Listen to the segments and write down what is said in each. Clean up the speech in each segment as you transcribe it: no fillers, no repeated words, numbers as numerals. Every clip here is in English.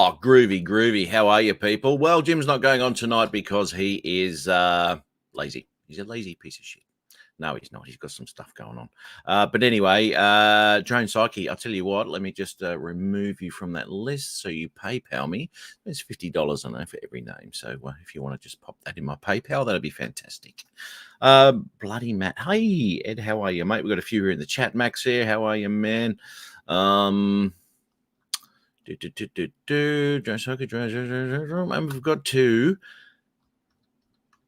Oh, groovy. How are you, people? Well, Jim's not going on tonight because he is lazy. He's a lazy piece of shit. No, he's not. He's got some stuff going on. But anyway, Drone Psyche, I'll tell you what, let me just remove you from that list. So you PayPal me. There's $50 on there for every name. So if you want to just pop that in my PayPal, that'd be fantastic. Bloody Matt. Hey, Ed, how are you, mate? We've got a few here in the chat. Max here. How are you, man? And we've got two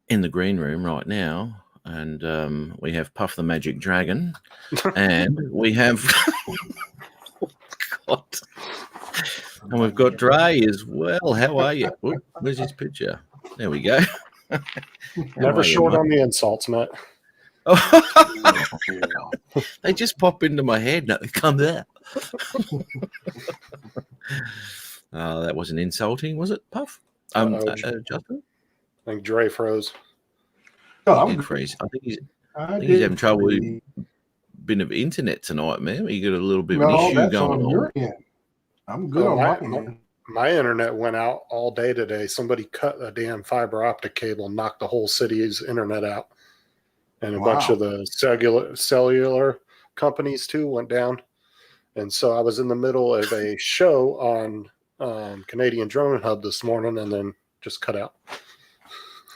in the green room right now, and we have Puff the Magic Dragon, and we have God, and we've got Dre as well. How are you? Oop, where's his picture? There we go. Never short on the insults, Matt. They just pop into my head. No, come there. That wasn't insulting, was it, Puff? Justin? I think Dre froze. Oh, He did freeze. I think he's having trouble with a bit of internet tonight, man. You got a little bit of an issue going on. Your end. I'm good on my end. My internet went out all day today. Somebody cut a damn fiber optic cable and knocked the whole city's internet out. And a bunch of the cellular companies, too, went down. And so I was in the middle of a show on Canadian Drone Hub this morning and then just cut out.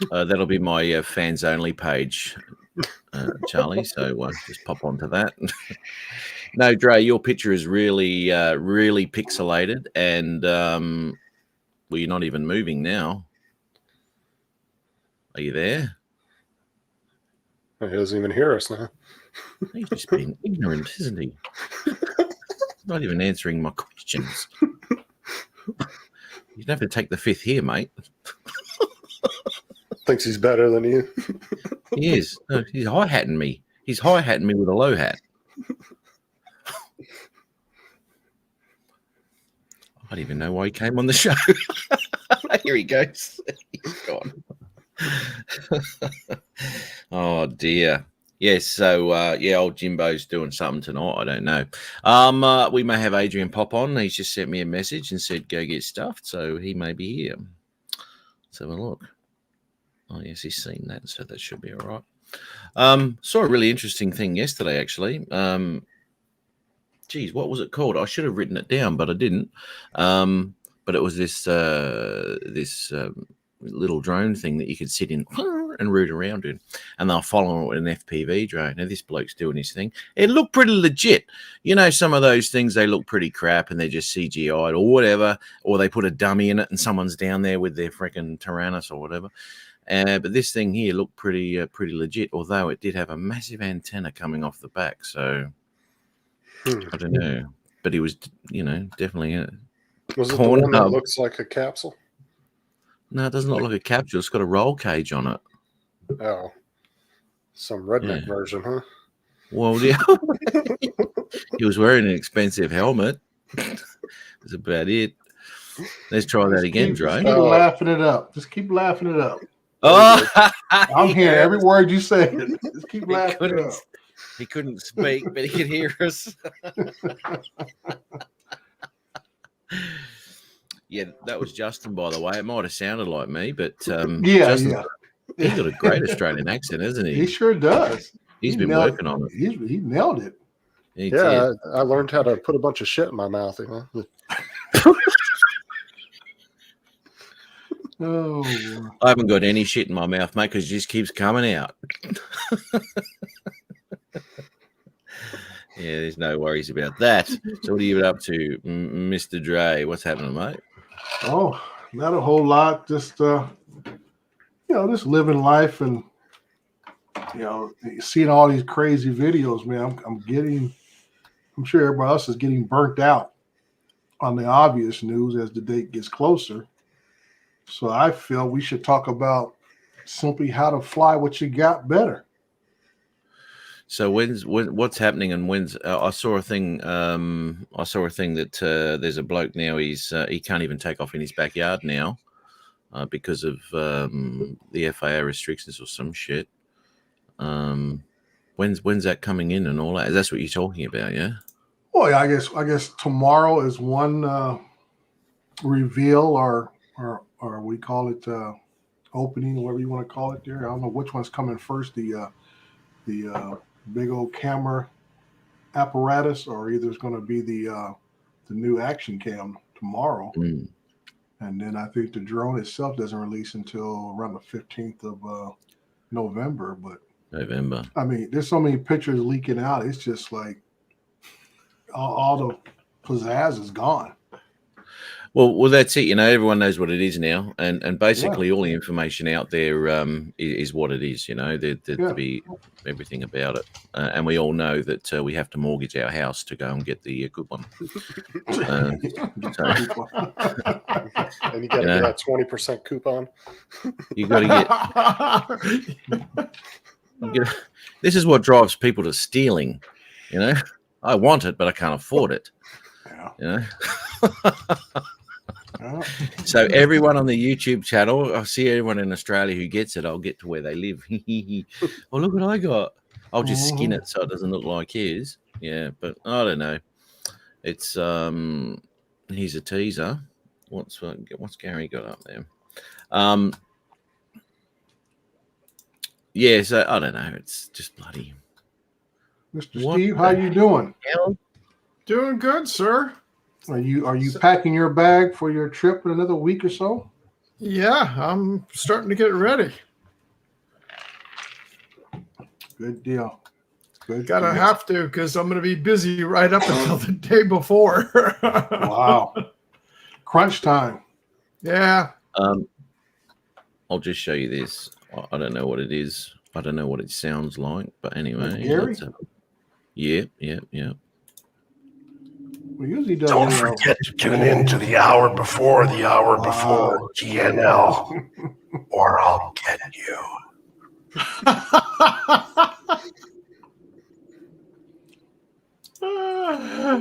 That'll be my fans only page, Charlie. So just pop onto that. No, Dre, your picture is really, really pixelated, and well, you're not even moving now. Are you there? He doesn't even hear us now. He's just being ignorant, isn't he? Not even answering my questions. You'd have to take the fifth here, mate. Thinks he's better than you. He is. No, he's hi-hatting me. He's hi-hatting me with a low hat. I don't even know why he came on the show. Here he goes. He's gone. Oh, dear. Yes, so, old Jimbo's doing something tonight. I don't know. We may have Adrian pop on. He's just sent me a message and said, go get stuffed, so he may be here. Let's have a look. Oh, yes, he's seen that, so that should be all right. Saw a really interesting thing yesterday, actually. Geez, what was it called? I should have written it down, but I didn't. But it was this little drone thing that you could sit in and root around in, and they'll follow it with an FPV drone. Now, this bloke's doing his thing. It looked pretty legit. You know, some of those things, they look pretty crap and they're just CGI'd or whatever, or they put a dummy in it and someone's down there with their freaking Tyrannus or whatever. But this thing here looked pretty legit, although it did have a massive antenna coming off the back. So I don't know, but he was, definitely was it the one that looks like a capsule? No, it doesn't look like a capsule. It's got a roll cage on it. Oh, some redneck version, huh? Well, yeah. He was wearing an expensive helmet. That's about it. Let's try that again, Dre. Keep laughing it up. Just keep laughing it up. Oh, I'm hearing every word you say. Just keep laughing it up. He couldn't speak, but he could hear us. Yeah, that was Justin, by the way. It might have sounded like me, but Justin's got a great Australian accent, hasn't he? He sure does. He's been working on it. He nailed it. I learned how to put a bunch of shit in my mouth. Oh, I haven't got any shit in my mouth, mate, because it just keeps coming out. Yeah, there's no worries about that. So what are you up to, Mr. Dre? What's happening, mate? Oh, not a whole lot. Just, just living life and, seeing all these crazy videos, man. I'm sure everybody else is getting burnt out on the obvious news as the date gets closer. So I feel we should talk about simply how to fly what you got better. So what's happening, and when's? I saw a thing. That there's a bloke now. He can't even take off in his backyard now because of the FAA restrictions or some shit. When's that coming in and all that? That's what you're talking about, yeah? Well, yeah, I guess tomorrow is one reveal or we call it opening, whatever you want to call it there. I don't know which one's coming first, the big old camera apparatus, or either it's going to be the new action cam tomorrow. Mm. And then I think the drone itself doesn't release until around the 15th of November. But I mean, there's so many pictures leaking out. It's just like all the pizzazz is gone. Well, that's it. Everyone knows what it is now, and basically all the information out there is what it is. To be everything about it, and we all know that we have to mortgage our house to go and get the good one. And you got to get that 20% coupon. You got to get. This is what drives people to stealing. I want it, but I can't afford it. Yeah. So everyone on the YouTube channel, I see everyone in Australia who gets it. I'll get to where they live. Oh, look what I got. I'll just skin it so it doesn't look like his. Yeah, but I don't know. It's here's a teaser. What's Gary got up there? Yeah, so I don't know. It's just bloody. Mr. Steve, how you doing? Doing good, sir. Are you packing your bag for your trip in another week or so? Yeah, I'm starting to get ready. Good deal. Gotta have to, because I'm going to be busy right up until the day before. Wow. Crunch time. Yeah. I'll just show you this. I don't know what it is. I don't know what it sounds like. But anyway. Gary? Yeah. Well, usually does. Don't forget to tune in to the hour before GNL, or I'll get you.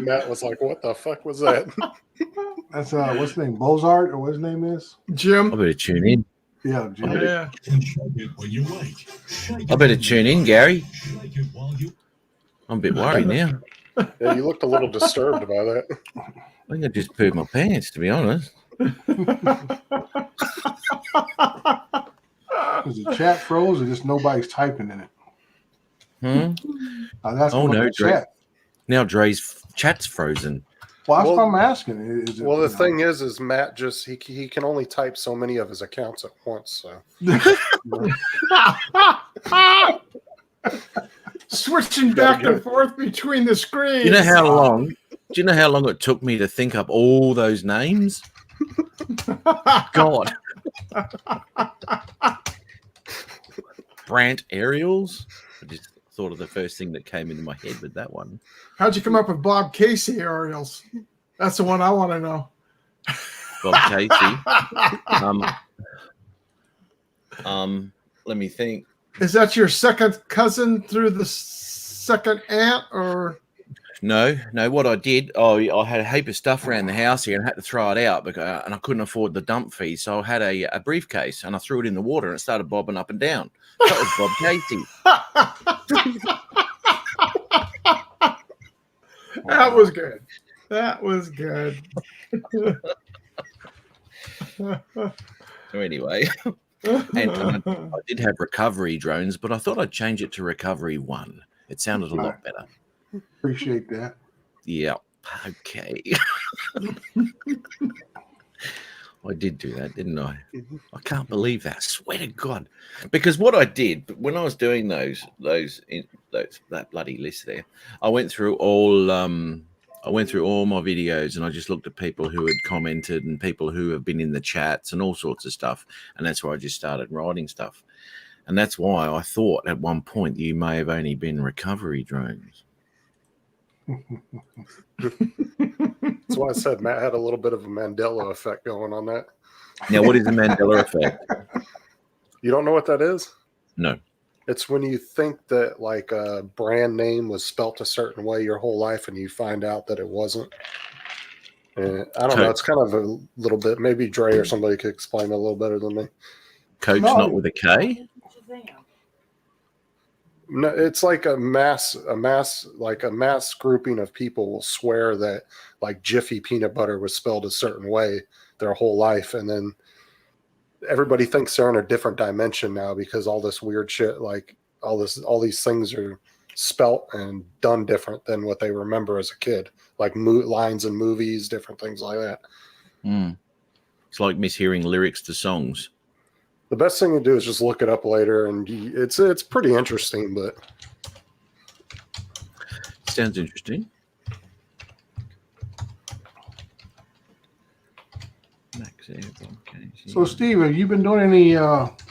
Matt was like, "What the fuck was that?" That's what's his name, Bozart, or what his name is? Jim. I better tune in. Yeah, Jim. Yeah. I better tune in, Gary. I'm a bit worried now. Yeah, you looked a little disturbed by that. I think I just pooped my pants, to be honest. Is the chat froze or just nobody's typing in it? No, Dre. Now Dre's chat's frozen. Well, that's what I'm asking. Well, the thing is Matt just he can only type so many of his accounts at once. So switching back and forth between the screens. Do you know how long it took me to think up all those names? God. Brant Aerials. I just thought of the first thing that came into my head with that one. How'd you come up with Bob Casey aerials? That's the one I want to know. Bob Casey. Let me think. Is that your second cousin through the second aunt, or? No. What I did, I had a heap of stuff around the house here and had to throw it out and I couldn't afford the dump fee. So I had a briefcase and I threw it in the water and it started bobbing up and down. That was Bob Casey. That was good. That was good. So anyway, and I did have recovery drones, but I thought I'd change it to recovery 1. It sounded a lot better. Appreciate that. Yeah. Okay. I did do that, didn't I? I can't believe that. I swear to God. Because what I did when I was doing that bloody list there, I went through all my videos and I just looked at people who had commented and people who have been in the chats and all sorts of stuff. And that's where I just started writing stuff. And that's why I thought at one point you may have only been recovery drones. that's why I said Matt had a little bit of a Mandela effect going on that. Now, what is the Mandela effect? You don't know what that is? No. It's when you think that like a brand name was spelt a certain way your whole life and you find out that it wasn't. And I don't know. It's kind of a little bit, maybe Dre or somebody could explain it a little better than me. Coach not with a K? No, it's like a mass grouping of people will swear that like Jiffy peanut butter was spelled a certain way their whole life, and then everybody thinks they're in a different dimension now because all this weird shit, like all these things are spelt and done different than what they remember as a kid, like lines in movies, different things like that. It's like mishearing lyrics to songs. The best thing to do is just look it up later, and it's pretty interesting. But sounds interesting. So, Steve, have you been doing any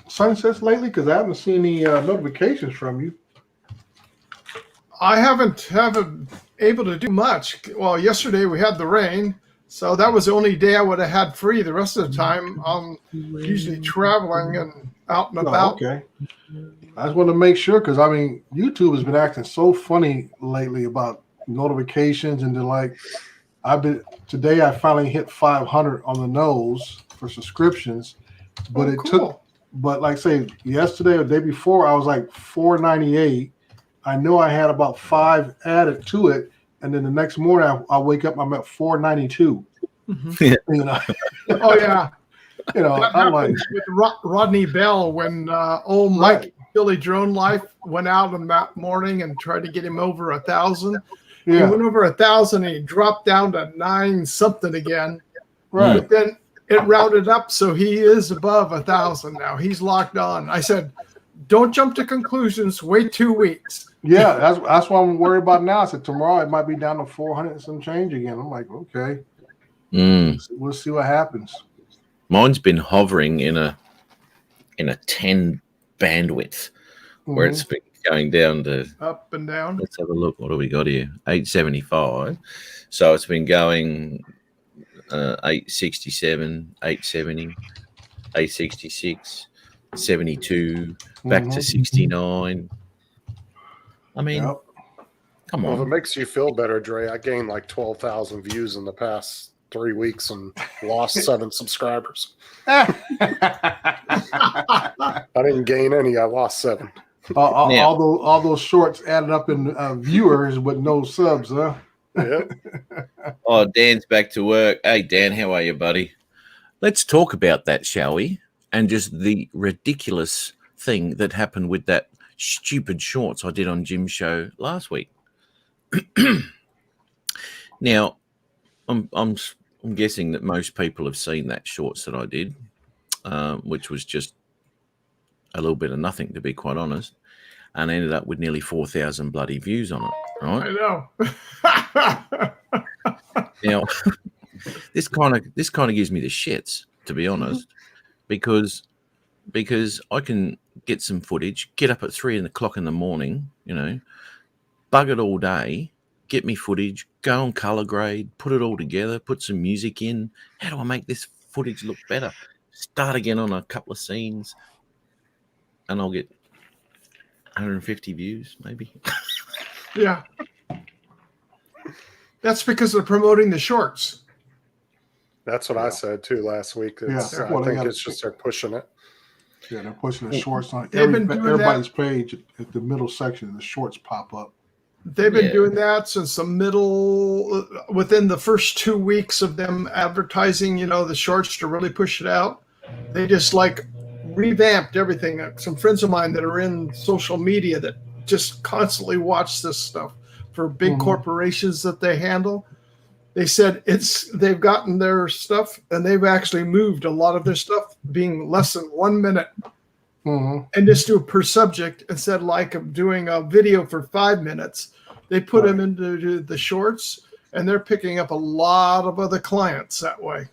sunsets lately? Because I haven't seen any notifications from you. I haven't able to do much. Well, yesterday we had the rain, so that was the only day I would have had free. The rest of the time, I'm usually traveling and out and about. Okay. I just wanted to make sure because, I mean, YouTube has been acting so funny lately about notifications. And then, like, today I finally hit 500 on the nose for subscriptions. But but like, say, yesterday or the day before, I was like 498. I know I had about 5 added to it. And then the next morning I wake up, I'm at 492. Yeah. You know? Oh, yeah. You know, That I'm like, happened with Rodney Bell when old Mike Billy Drone Life went out on that morning and tried to get him over 1,000. He went over 1,000 and he dropped down to 9 something again. Right. But then it rounded up, so he is above 1,000 now. He's locked on. I said, don't jump to conclusions. Wait 2 weeks. Yeah, that's what I'm worried about now. I said tomorrow it might be down to 400 and some change again. I'm like, okay, we'll see what happens. Mine's been hovering in a 10 bandwidth where it's been going down to up and down. Let's have a look. What do we got here? 875. So it's been going 867, 870, 866, 72, back to 69. I mean, come on. Well, if it makes you feel better, Dre, I gained like 12,000 views in the past 3 weeks and lost 7 subscribers. I didn't gain any. I lost 7. All those shorts added up in viewers with no subs, huh? Yep. Oh, Dan's back to work. Hey, Dan, how are you, buddy? Let's talk about that, shall we? And just the ridiculous thing that happened with that stupid shorts I did on Jim's show last week. Now, I'm guessing that most people have seen that shorts that I did, which was just a little bit of nothing, to be quite honest, and ended up with nearly 4,000 bloody views on it. Right? I know. Now, this kind of gives me the shits, to be honest, because I can get some footage, get up at 3 o'clock in the morning, you know, bug it all day, get me footage, go on color grade, put it all together, put some music in. How do I make this footage look better? Start again on a couple of scenes, and I'll get 150 views, maybe. Yeah. That's because they're promoting the shorts. That's what I said too last week. I think it's just they're pushing it. Yeah, they're pushing the shorts on everybody's page at the middle section. The shorts pop up. They've been doing that since within the first 2 weeks of them advertising, you know, the shorts to really push it out. They just like revamped everything. Some friends of mine that are in social media that just constantly watch this stuff for big corporations that they handle. They said they've gotten their stuff and they've actually moved a lot of their stuff being less than 1 minute and just do it per subject instead of doing a video for 5 minutes. They put them into the shorts and they're picking up a lot of other clients that way.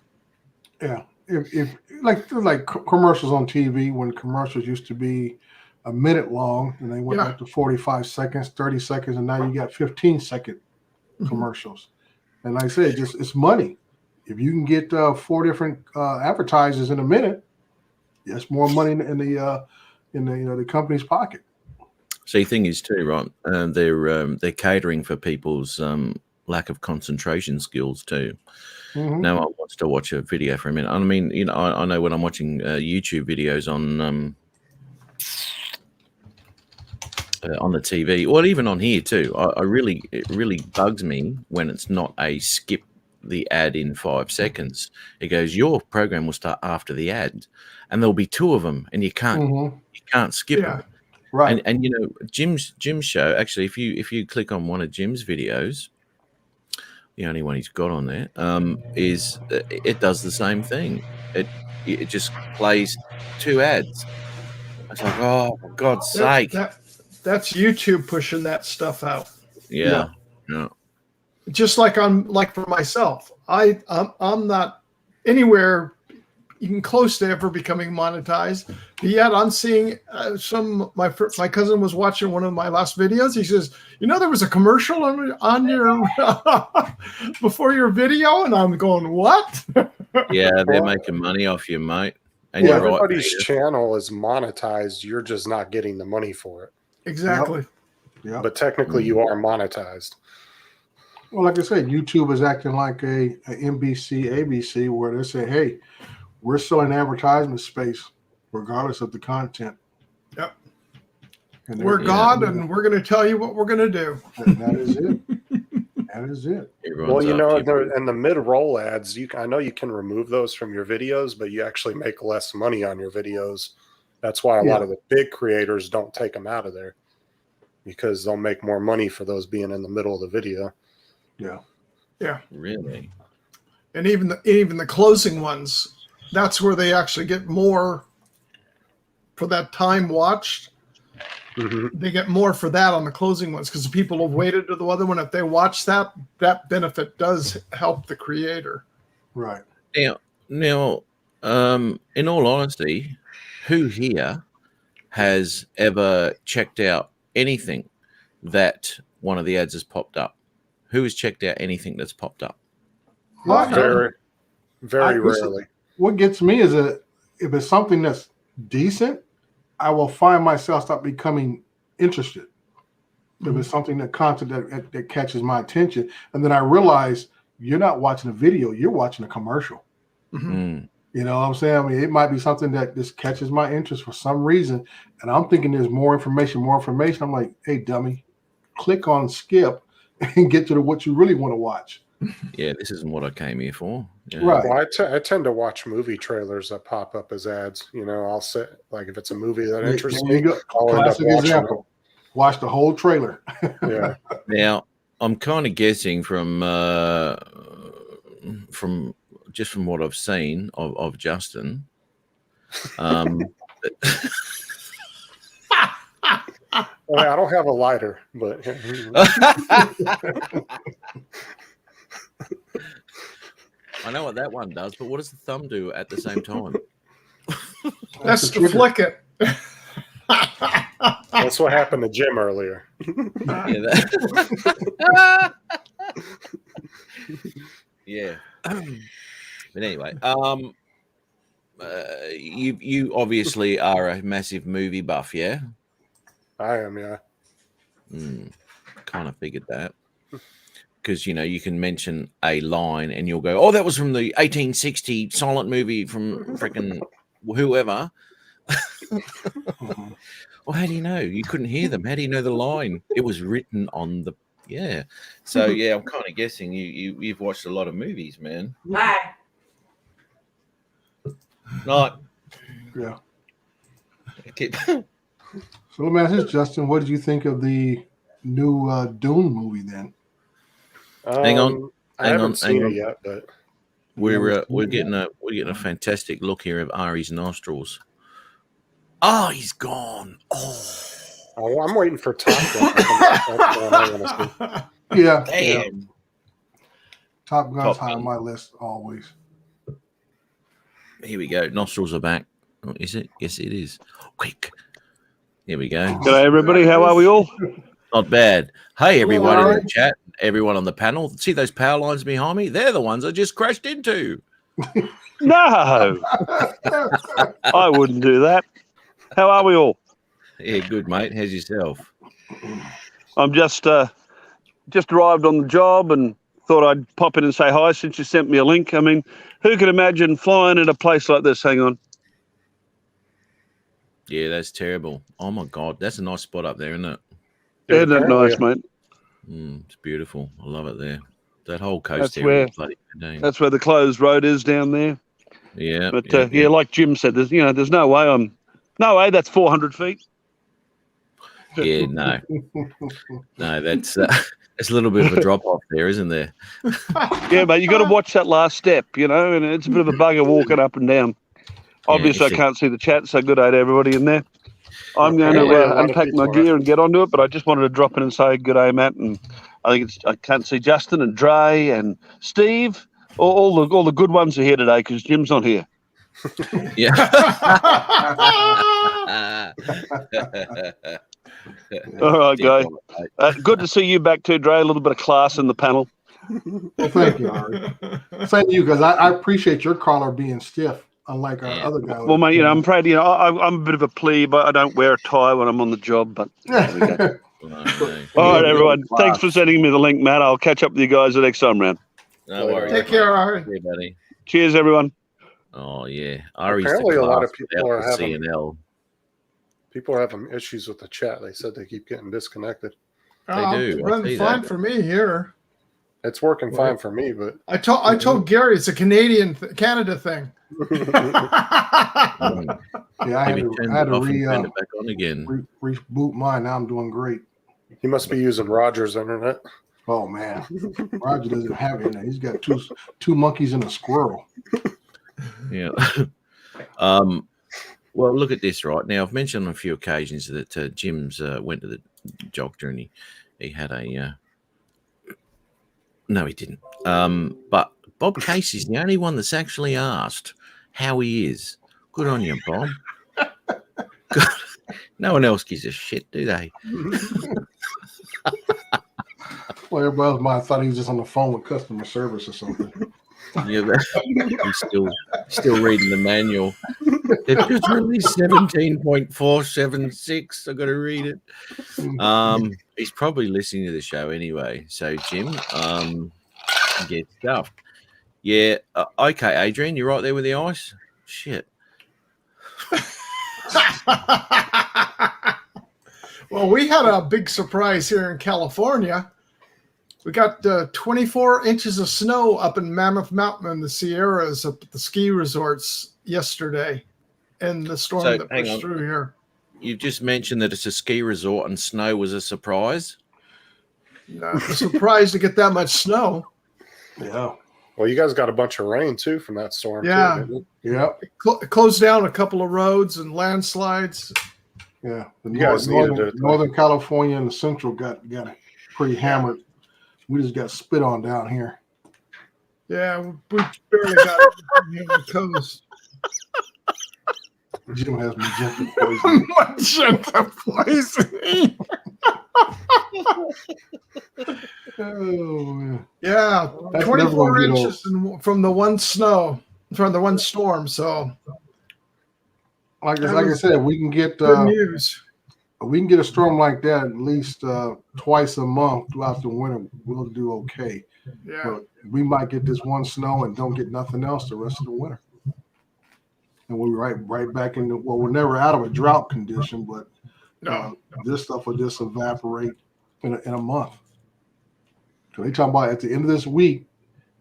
Yeah. If like commercials on TV, when commercials used to be a minute long and they went up to 45 seconds, 30 seconds, and now you got 15-second commercials. And like I said, it's money. If you can get 4 different advertisers in a minute, that's more money in the company's pocket. See, thing is too, right? They're catering for people's lack of concentration skills too. No one wants to watch a video for a minute. I mean, you know, I know when I'm watching YouTube videos on the TV, or even on here too. It really bugs me when it's not a skip the ad in 5 seconds. It goes, your program will start after the ad, and there'll be 2 of them, and you can't skip them. Right. And you know, Jim's show, actually, if you click on one of Jim's videos, the only one he's got on there, is it does the same thing. It just plays 2 ads. It's like, oh, for God's sake. That's YouTube pushing that stuff out. Yeah. Just like for myself, I'm not anywhere even close to ever becoming monetized. But yet I'm seeing my cousin was watching one of my last videos. He says, you know, there was a commercial on your before your video, and I'm going, what? Yeah, they're making money off you, mate. And Well, you're right, everybody's Peter. channel is monetized. You're just not getting the money for it. Exactly. Yeah. But technically, you are monetized. Well, like I said, YouTube is acting like a NBC, ABC, where they say, hey, we're selling advertisement space regardless of the content. Yep. And We're God, and we're going to tell you what we're going to do. And that is it. That is it. Well, you know, and the mid-roll ads, I know you can remove those from your videos, but you actually make less money on your videos. That's why a lot of the big creators don't take them out of there, because they'll make more money for those being in the middle of the video. Yeah. Really? And even the closing ones, that's where they actually get more for that time watched. Mm-hmm. They get more for that on the closing ones because people have waited to the other one. If they watch that benefit does help the creator. Right. Now, in all honesty, who here has ever checked out anything that one of the ads has popped up? Who has checked out anything that's popped up? Very rarely. What gets me is that if it's something that's decent, I will find myself start becoming interested. If it's something that content that catches my attention, and then I realize you're not watching a video, you're watching a commercial. Mm. You know what I'm saying? I mean, it might be something that just catches my interest for some reason, and I'm thinking there's more information. I'm like, hey, dummy, click on skip and get to what you really want to watch. Yeah, this isn't what I came here for. Yeah. Right. Well, I tend to watch movie trailers that pop up as ads. You know, I'll sit, like, if it's a movie that interests me, I'll end up Classic watching example. Watch the whole trailer. Yeah. Now, I'm kind of guessing from what I've seen of Justin. Well, I don't have a lighter, but I know what that one does, but what does the thumb do at the same time? That's to flick it. that's what happened to Jim earlier. Yeah. But anyway, you obviously are a massive movie buff, yeah? I am, yeah. Kind of figured that. Because, you know, you can mention a line and you'll go, oh, that was from the 1860 silent movie from freaking whoever. Well, how do you know? You couldn't hear them. How do you know the line? It was written on the... Yeah. So, yeah, I'm kind of guessing you've watched a lot of movies, man. Bye. Not. Yeah. Keep... So let me ask this, Justin. What did you think of the new Dune movie then? Hang on. I haven't seen it yet, but we're getting a fantastic look here of Ari's nostrils. Oh, he's gone. Oh, I'm waiting for Top Gun. That's what I want to see. Yeah. damn. Top Gun's Top high on Gun. my list always. Here we go. Nostrils are back. Oh, is it? Yes, it is. Quick. Here we go. G'day, everybody. How are we all? Not bad. Hey, everyone in Ari. the chat, everyone on the panel. See those power lines behind me? They're the ones I just crashed into. No, I wouldn't do that. How are we all? Yeah, good, mate. How's yourself? I'm just arrived on the job and thought I'd pop in and say hi since you sent me a link. I mean, who could imagine flying in a place like this? Hang on. Yeah, that's terrible. Oh, my God. That's a nice spot up there, isn't it? Isn't that nice, mate? It's beautiful. I love it there. That whole coast That's area where- is bloody fantastic. That's where the closed road is down there. Yeah, But like Jim said, there's no way that's 400 feet. yeah, no, that's it's a little bit of a drop off there, isn't there? Yeah, mate, you got to watch that last step, and it's a bit of a bugger walking up and down. Obviously, it's I can't see the chat, so good day to everybody in there. I'm going Apparently a lot to of unpack my people gear and get onto it, but I just wanted to drop in and say good day, Matt. And I can't see Justin and Dre and Steve. All the good ones are here today because Jim's not here. Yeah. All right, guys. Good to see you back too, Dre. A little bit of class in the panel. Well, thank you, Ari. Same to you, because I appreciate your collar being stiff, unlike our other guy. Well, mate, I'm afraid, I'm a bit of a plebe. I don't wear a tie when I'm on the job, but there we go. All right, everyone. Thanks for sending me the link, Matt. I'll catch up with you guys the next time round. No worries. Take care, Ari. Yeah, buddy. Cheers, everyone. Oh yeah. Ari's Apparently the a lot class of people without are the having- CNL. People are having issues with the chat. They said they keep getting disconnected. They do. I see Running fine that. for me here. It's working fine for me, but I told Gary it's a Canada thing. Yeah, I Maybe had turn to it off and turn it back on again. reboot mine. Now I'm doing great. he must be using Roger's internet. Oh man, Roger doesn't have internet. He's got two monkeys and a squirrel. Yeah. Well, look at this right now. I've mentioned on a few occasions that Jim's went to the jog journey. He had a. No, he didn't. But Bob Casey's the only one that's actually asked how he is. Good on you, Bob. No one else gives a shit, do they? Well, everybody else might have thought he was just on the phone with customer service or something. Yeah, he's still reading the manual. They've just released 17.476. I've got to read it. He's probably listening to the show anyway. So, Jim, get stuffed. Yeah. Okay, Adrian, you're right there with the ice. Shit. Well, we had a big surprise here in California. We got 24 inches of snow up in Mammoth Mountain in the Sierras up at the ski resorts yesterday, and the storm So, that hang pushed on. through here. You've just mentioned that it's a ski resort and snow was a surprise. Surprised to get that much snow. Yeah, Well, you guys got a bunch of rain too from that storm. Yeah. Too, didn't yeah, Closed down a couple of roads and landslides. yeah. The You guys needed it. Northern California and the Central got pretty hammered. We just got spit on down here. Yeah, we barely got it on the coast. Jim has magenta poison. Magenta poisoning. Oh man. Yeah, That's 24 never gonna get inches from the one storm. So Like I said, we can get good news. we can get a storm like that at least twice a month throughout the winter. We'll do okay. Yeah, But we might get this one snow and don't get nothing else the rest of the winter. And we're right back in we're never out of a drought condition, but no. this stuff will just evaporate in a month. So they talking about at the end of this week,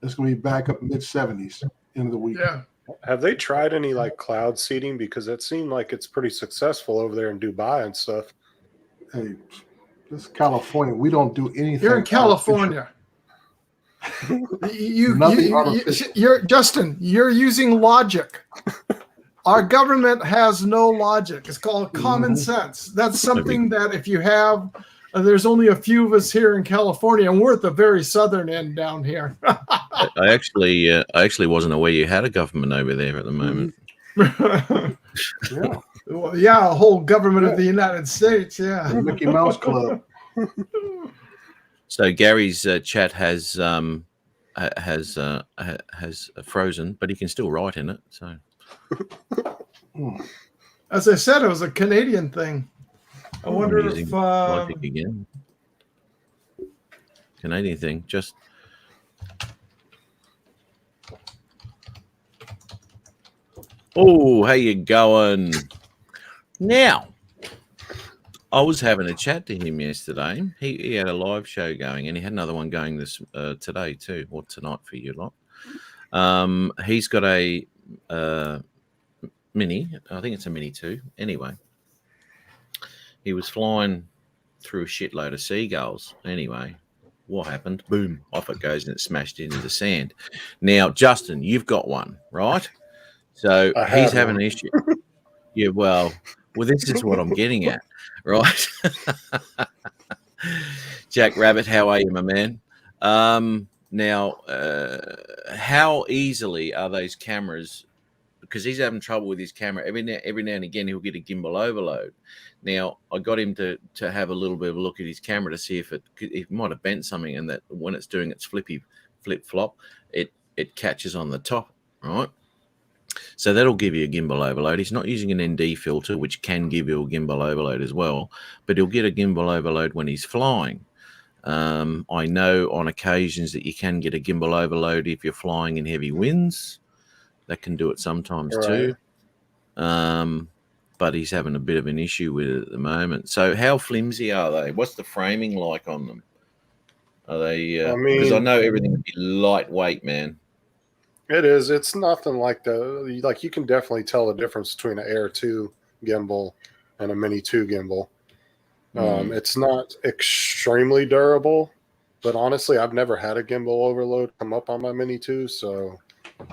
it's going to be back up mid-70s end of the week. Yeah. Have they tried any like cloud seeding? Because it seemed like it's pretty successful over there in Dubai and stuff. Hey, this is California. We don't do anything. You're in California. Nothing artificial. You're Justin. You're using logic. Our government has no logic. It's called common sense. That's something that if you have, there's only a few of us here in California, and we're at the very southern end down here. I actually wasn't aware you had a government over there at the moment. Yeah. Well, yeah, a whole government of the United States. Yeah. The Mickey Mouse Club. So Gary's chat has frozen, but he can still write in it. So As I said, it was a Canadian thing. I wonder using if logic again. Canadian thing, just oh, how you going? Now, I was having a chat to him yesterday. He had a live show going, and he had another one going this today too, or tonight for you lot. He's got a Mini. I think it's a Mini 2. Anyway, he was flying through a shitload of seagulls. Anyway, what happened? Boom, off it goes, and it smashed into the sand. Now, Justin, you've got one, right? So I he's had having one. an issue. Yeah, well, this is what I'm getting at, right? Jack Rabbit, how are you, my man? Now, how easily are those cameras? Because he's having trouble with his camera. Every now and again, he'll get a gimbal overload. Now, I got him to have a little bit of a look at his camera to see if it might have bent something, and that when it's doing its flip flop, it catches on the top, right? So that'll give you a gimbal overload. He's not using an ND filter, which can give you a gimbal overload as well, but he'll get a gimbal overload when he's flying. I know on occasions that you can get a gimbal overload if you're flying in heavy winds. That can do it sometimes too. But he's having a bit of an issue with it at the moment. So how flimsy are they? What's the framing like on them? Are they? Because I know everything would be lightweight, man. It is. It's nothing like you can definitely tell the difference between an Air 2 gimbal and a Mini 2 gimbal. It's not extremely durable, but honestly, I've never had a gimbal overload come up on my Mini 2, so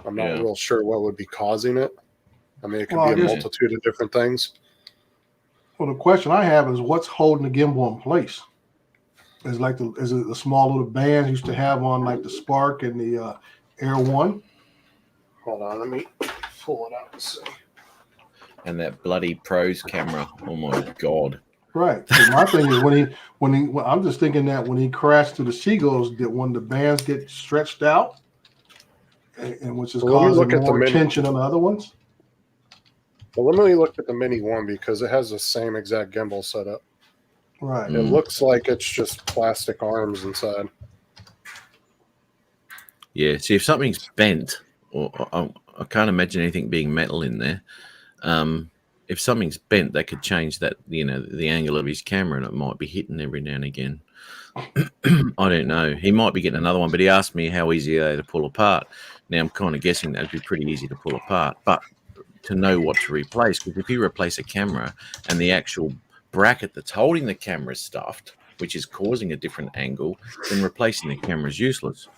I'm not real sure what would be causing it. I mean, it could be a multitude of different things. Well, the question I have is, what's holding the gimbal in place? Is it the small little bands used to have on like the Spark and the Air 1? Hold on, let me pull it out and see. And that bloody pros camera. Oh my god! Right. So my thing is when I'm just thinking that when he crashed to the seagulls, that when the bands get stretched out, and which is causing more tension on the other ones. Well, let me look at the Mini 1 because it has the same exact gimbal setup. Right. It looks like it's just plastic arms inside. Yeah. See, if something's bent, or I can't imagine anything being metal in there. If something's bent, they could change that, the angle of his camera, and it might be hitting every now and again. I don't know. He might be getting another one, but he asked me how easy are they to pull apart. Now, I'm kind of guessing that'd be pretty easy to pull apart, but to know what to replace, because if you replace a camera and the actual bracket that's holding the camera is stuffed, which is causing a different angle, then replacing the camera is useless,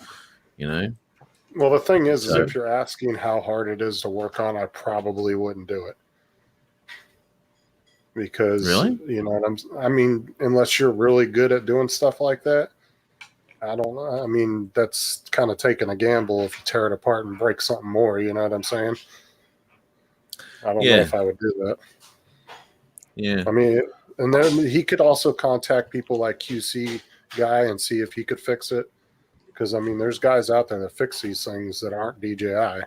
Well, the thing is if you're asking how hard it is to work on, I probably wouldn't do it. Because, really? I mean, unless you're really good at doing stuff like that, I don't know. I mean, that's kind of taking a gamble if you tear it apart and break something more. You know what I'm saying? I don't know if I would do that. Yeah. I mean, and then he could also contact people like QC guy and see if he could fix it. Because, I mean, there's guys out there that fix these things that aren't DJI.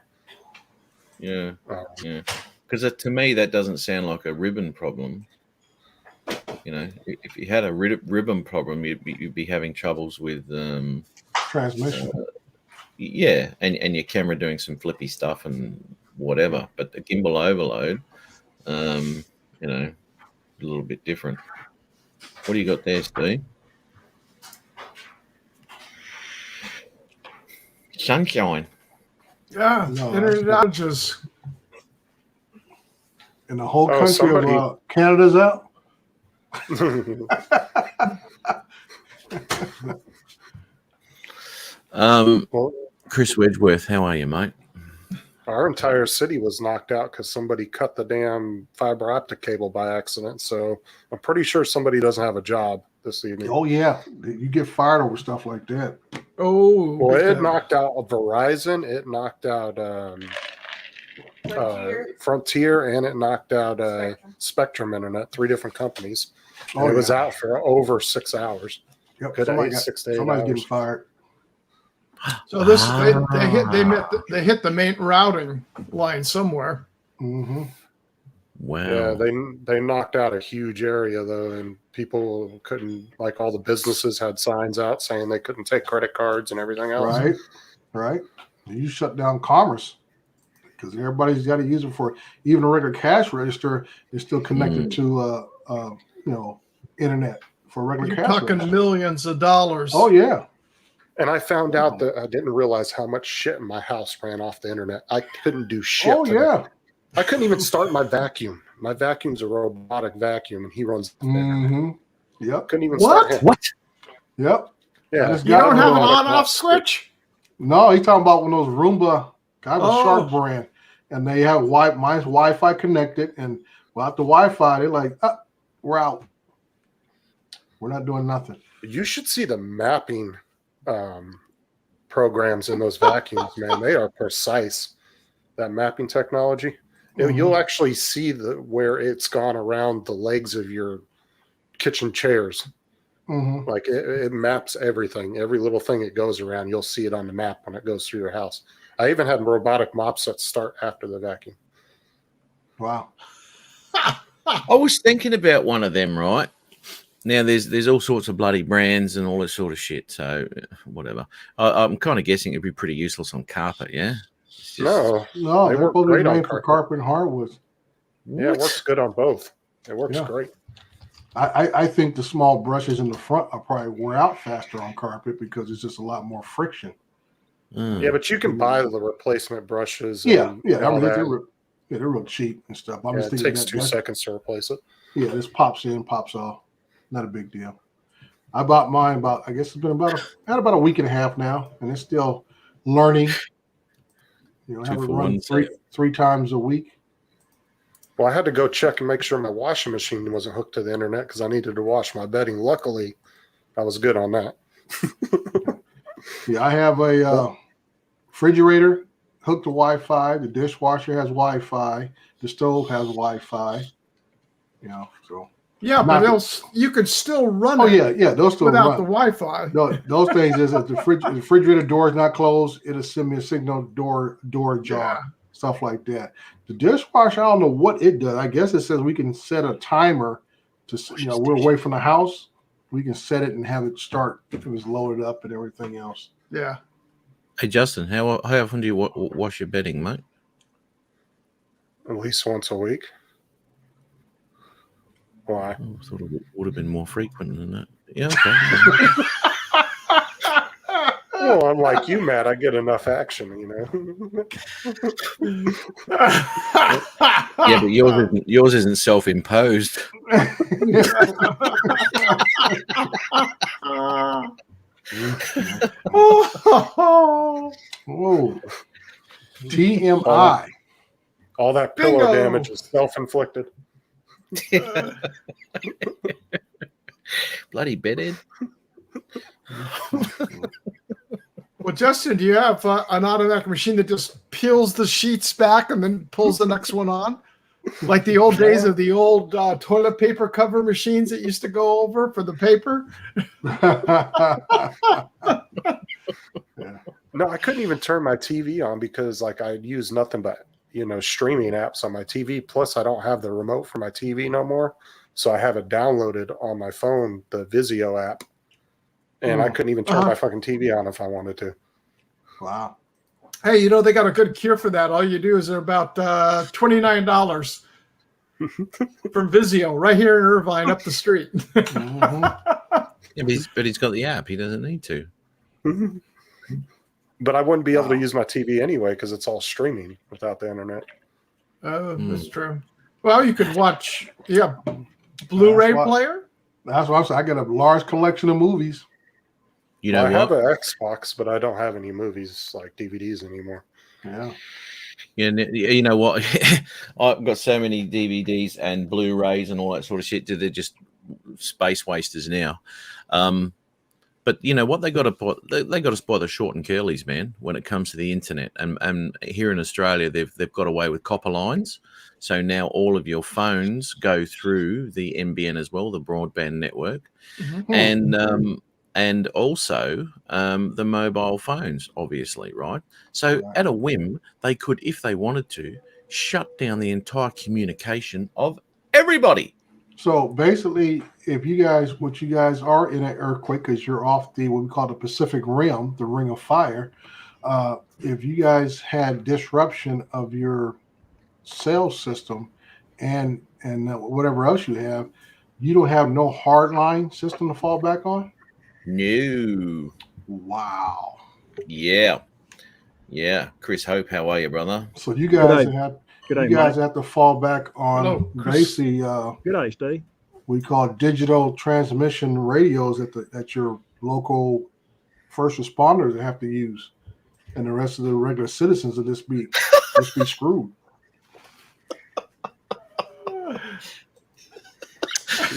Yeah. Yeah. Because to me, that doesn't sound like a ribbon problem. If you had a ribbon problem, you'd be having troubles with transmission. And your camera doing some flippy stuff and whatever. But the gimbal overload, a little bit different. What do you got there, Steve? Sunshine. Yeah, internet outages. And the whole country of Canada's out. Well, Chris Wedgeworth, how are you, mate? Our entire city was knocked out because somebody cut the damn fiber optic cable by accident. So I'm pretty sure somebody doesn't have a job this evening. Oh, yeah. You get fired over stuff like that. Oh. Well, it knocked out Verizon. It knocked out Frontier, and it knocked out Spectrum Internet, 3 different companies. And it was out for over 6 hours. Yep. Could have 6 to 8 somebody's hours. getting fired. So they hit the main routing line somewhere. Mm-hmm. Wow. Yeah, they knocked out a huge area though, and people couldn't, like, all the businesses had signs out saying they couldn't take credit cards and everything else. Right. You shut down commerce because everybody's got to use it for even a regular cash register is still connected to internet for regular You're cast talking members. millions of dollars. Oh yeah. And I found out that I didn't realize how much shit in my house ran off the internet. I couldn't do shit. Oh yeah. I couldn't even start my vacuum. My vacuum's a robotic vacuum, and he runs. Mm-hmm. Yep. Couldn't even What? start him. What? Yep. Yeah, I just You got don't it have an on. on-off switch? No, he's talking about one of those Roomba. I have a Oh. Sharp brand, and they have mine's Wi-Fi connected, and without the Wi-Fi, they're like, we're out. We're not doing nothing. You should see the mapping programs in those vacuums, man. They are precise. That mapping technology. You'll actually see where it's gone around the legs of your kitchen chairs. Mm-hmm. Like it maps everything. Every little thing it goes around, you'll see it on the map when it goes through your house. I even had robotic mops that start after the vacuum. Wow. I was thinking about one of them, right? Now there's all sorts of bloody brands and all this sort of shit. So whatever. I'm kind of guessing it'd be pretty useless on carpet. Yeah. It's just, No, No, They they're work supposed to be great on made for carpet and hardwood. yeah, it works good on both. It works Yeah. great. I think the small brushes in the front are probably wear out faster on carpet because it's just a lot more friction. Mm. Yeah, but you can buy the replacement brushes. Yeah. and I all mean, that. they're real cheap and stuff. I'm Yeah, just it thinking takes 2 seconds to replace it. Yeah, this pops in, pops off. Not a big deal. I bought mine I guess it's been about a week and a half now, and it's still learning. You know, I have it run three times a week. Well, I had to go check and make sure my washing machine wasn't hooked to the internet because I needed to wash my bedding. Luckily, I was good on that. Yeah, I have a refrigerator hooked to Wi-Fi. The dishwasher has Wi-Fi. The stove has Wi-Fi. You know, so. Yeah, but you could still run Oh it yeah, those still without run. the Wi-Fi. No, those things is if the refrigerator door is not closed, it'll send me a signal door ajar, Yeah. stuff like that. The dishwasher, I don't know what it does. I guess it says we can set a timer to, we're away from the house. We can set it and have it start if it was loaded up and everything else. Yeah. Hey Justin, how often do you wash your bedding, mate? At least once a week. Why? Oh, I thought it would have been more frequent than that. Yeah, okay. Well, I'm like you, Matt. I get enough action, you know. Yeah, but yours isn't self-imposed. Whoa. TMI. All that pillow Bingo. damage is self-inflicted. Bloody bedhead. Well, Justin, do you have an automatic machine that just peels the sheets back and then pulls the next one on? Like the old days of the old toilet paper cover machines that used to go over for the paper? No, I couldn't even turn my TV on because like I use nothing but, streaming apps on my TV. Plus I don't have the remote for my TV no more. So I have it downloaded on my phone, the Vizio app. And I couldn't even turn my fucking TV on if I wanted to. Wow. Hey, they got a good cure for that. All you do is they're about $29 from Vizio right here in Irvine up the street. Yeah, but he's got the app. He doesn't need to. But I wouldn't be able to use my TV anyway because it's all streaming without the internet. Oh, that's true. Well, you could watch, Blu-ray player. That's what I'm saying. I got a large collection of movies. You know I what? have an Xbox, but I don't have any movies like DVDs anymore. Yeah. Yeah, you know what? I've got so many DVDs and Blu-rays and all that sort of shit. They're just space wasters now. But you know what? They got to spoil the short and curlies, man. When it comes to the internet, and here in Australia, they've got away with copper lines. So now all of your phones go through the NBN as well, the broadband network, and also the mobile phones, obviously, right? So at a whim, they could, if they wanted to, shut down the entire communication of everybody. So basically, what you guys are in an earthquake because you're off what we call the Pacific Rim, the Ring of Fire. If you guys had disruption of your cell system and whatever else you have, You don't have no hardline system to fall back on? No. Wow. Yeah. Chris Hope, how are you, brother? So you guys Mike. have to fall back on Hello, Chris. basically Good day, Steve. we call digital transmission radios at your local first responders that have to use, and the rest of the regular citizens will just be screwed.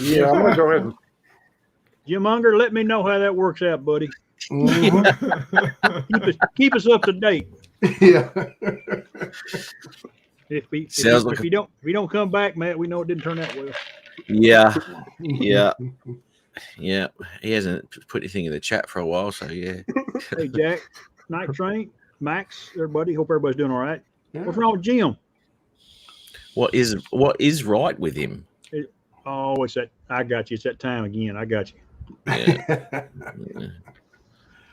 Yeah, I'm gonna go ahead and Jim Unger, let me know how that works out, buddy. Mhm. Keep us up to date. Yeah. If Sounds like you don't come back, Matt, we know it didn't turn out well. Yeah. Yeah. He hasn't put anything in the chat for a while, so yeah. Hey, Jack, Night Train, Max, everybody. Hope everybody's doing all right. Yeah. What's wrong with Jim? What is right with him? Oh, it's that. I got you. It's that time again. I got you. Yeah. Yeah.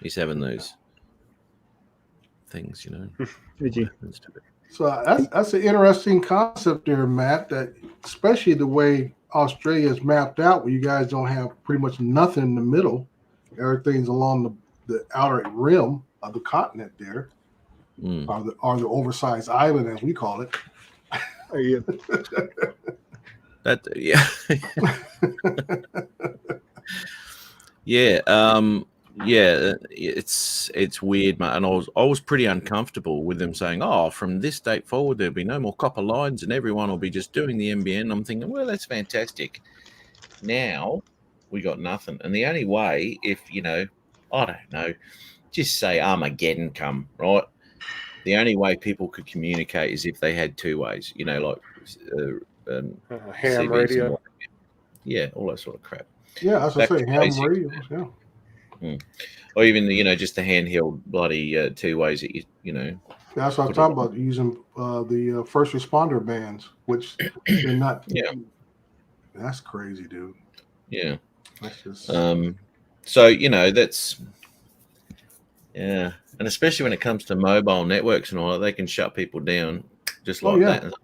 He's having those things, Did you? So that's an interesting concept there, Matt, that especially the way Australia is mapped out, where you guys don't have pretty much nothing in the middle. Everything's along the outer rim of the continent there, or the oversized island, as we call it. Yeah. That yeah. Yeah. It's weird, mate. And I was pretty uncomfortable with them saying, "Oh, from this date forward, there'll be no more copper lines, and everyone will be just doing the NBN." I'm thinking, well, that's fantastic. Now we got nothing, and the only way, if I don't know, just say Armageddon come, right? The only way people could communicate is if they had two ways, like ham CBs radio. yeah, all that sort of crap. Yeah, that's what I say, ham basic. radios. Yeah. Or even just the handheld bloody two ways that That's what I'm talking about, using the first responder bands, which they're not. Yeah. That's crazy, dude. Yeah. That's just. So that's and especially when it comes to mobile networks and all that, they can shut people down just like that. And,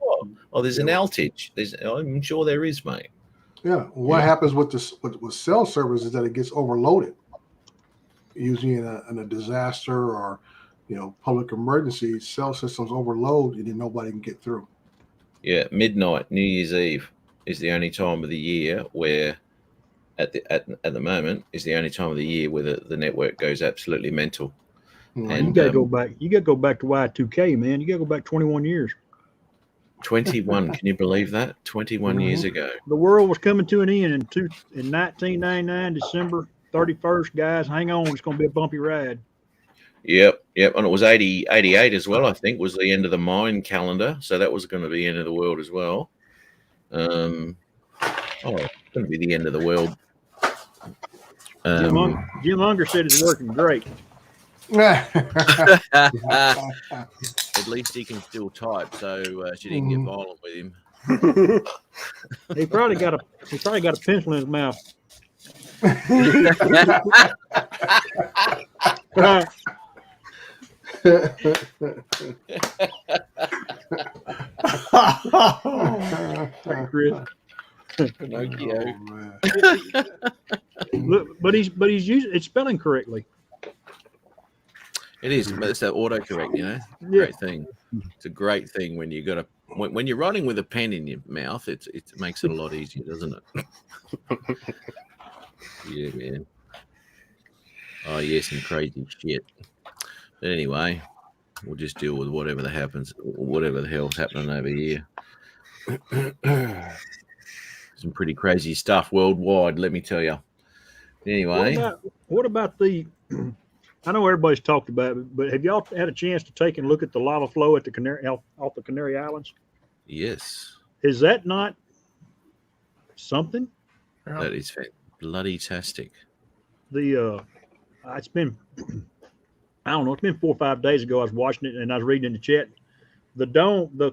there's an outage. I'm sure there is, mate. Yeah. What happens with cell service is that it gets overloaded. Usually in a disaster or public emergency, cell systems overload and then nobody can get through. Yeah, midnight, New Year's Eve is the only time of the year where at the moment is the only time of the year where the network goes absolutely mental. And you gotta go back. You gotta go back to Y2K, man. You gotta go back 21 years. 21. Can you believe that? 21 years ago. The world was coming to an end in 1999, December 31st. Guys, hang on. It's gonna be a bumpy ride. Yep. And it was 88 as well, I think, was the end of the Mayan calendar. So that was going to be the end of the world as well. It's going to be the end of the world. Jim Unger said it's working great. At least he can still type, so she didn't get violent with him. He probably got a pencil in his mouth. Chris. Pinocchio. Look, but he's using it's spelling correctly. It is, but it's that autocorrect, Yeah. Great thing. It's a great thing when you got when you're writing with a pen in your mouth. It makes it a lot easier, doesn't it? Yeah, man. Oh yeah, some crazy shit. But anyway, we'll just deal with whatever the hell's happening over here. Some pretty crazy stuff worldwide, let me tell you. Anyway, what about the? I know everybody's talked about it, but have y'all had a chance to take and look at the lava flow at the off the Canary Islands? yes, Is that not something? that is bloody tastic. It's been I don't know. It's been 4 or 5 days ago. I was watching it and I was reading in the chat. The dome, the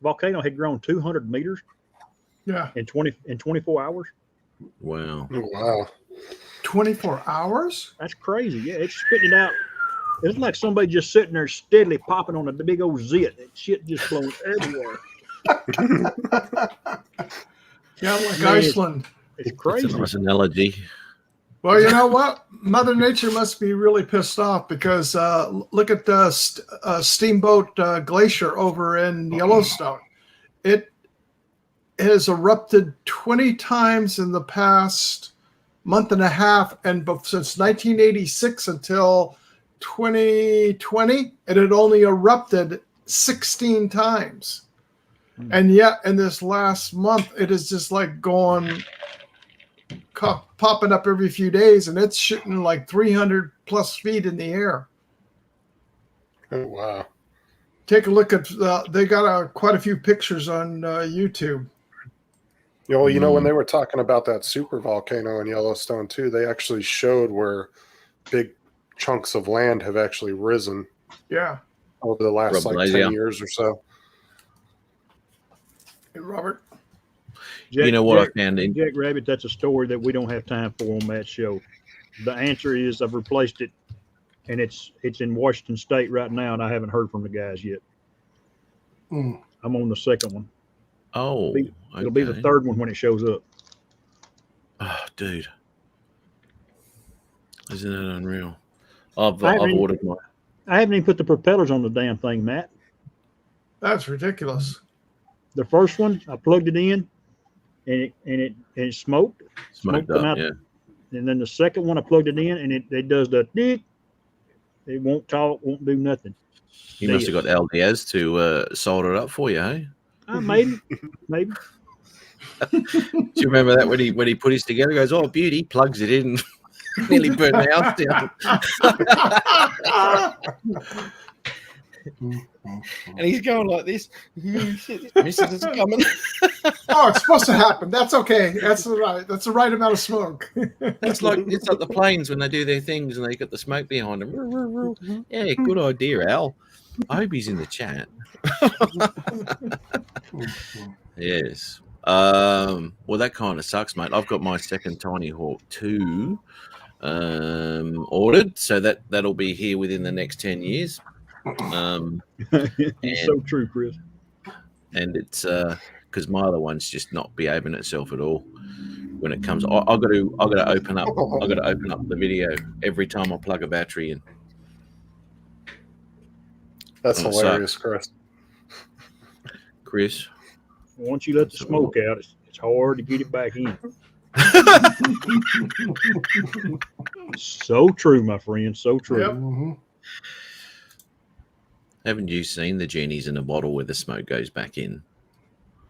volcano had grown 200 meters. Yeah. In 24 hours. Wow. Oh, wow. 24 hours? That's crazy. Yeah, it's spitting it out. It's like somebody just sitting there steadily popping on a big old zit. That shit just flowing everywhere. Yeah, like Man, Iceland. It's That's a crazy. nice analogy. Well, you know what? Mother Nature must be really pissed off because look at the Steamboat Glacier over in Yellowstone. It has erupted 20 times in the past month and a half, and since 1986 until 2020, it had only erupted 16 times. And yet, in this last month, it is just like going, popping up every few days, and it's shooting like 300 plus feet in the air. Oh, wow. Take a look at, they got quite a few pictures on YouTube. Well, you know, when they were talking about that super volcano in Yellowstone too, they actually showed where big chunks of land have actually risen. Yeah. Over the last like 10 years or so. Hey, Robert. You know what I found in Jack Rabbit, that's a story that we don't have time for on that show. The answer is I've replaced it, and it's in Washington State right now, and I haven't heard from the guys yet. I'm on the second one. Oh, it'll be the third one when it shows up. Oh, dude, isn't it unreal? I've ordered mine. I haven't even put the propellers on the damn thing, Matt. That's ridiculous. The first one, I plugged it in, and it smoked. Smoked up, out. Yeah. And then the second one, I plugged it in, and it does the ding. It won't talk, won't do nothing. You must have got LDS to solder it up for you, hey? Maybe. Do you remember that when he put his together? He goes, "Oh, beauty!" Plugs it in, nearly burnt the house down. And he's going like this. Shit, this missus is coming. Oh, it's supposed to happen. That's okay. That's the right amount of smoke. It's like the planes when they do their things and they got the smoke behind them. Yeah, good idea, Al. I hope he's in the chat. Yes. Well, that kind of sucks, mate. I've got my second Tiny Hawk 2 ordered, so that'll be here within the next 10 years. It's so true, Chris. And it's because my other one's just not behaving itself at all when it comes. I got to open up. I got to open up the video every time I plug a battery in. That's hilarious, Chris. Chris, once you let the smoke out, it's hard to get it back in. So true, my friend. So true. Yep. Mm-hmm. haven't you seen the genies in a bottle where the smoke goes back in?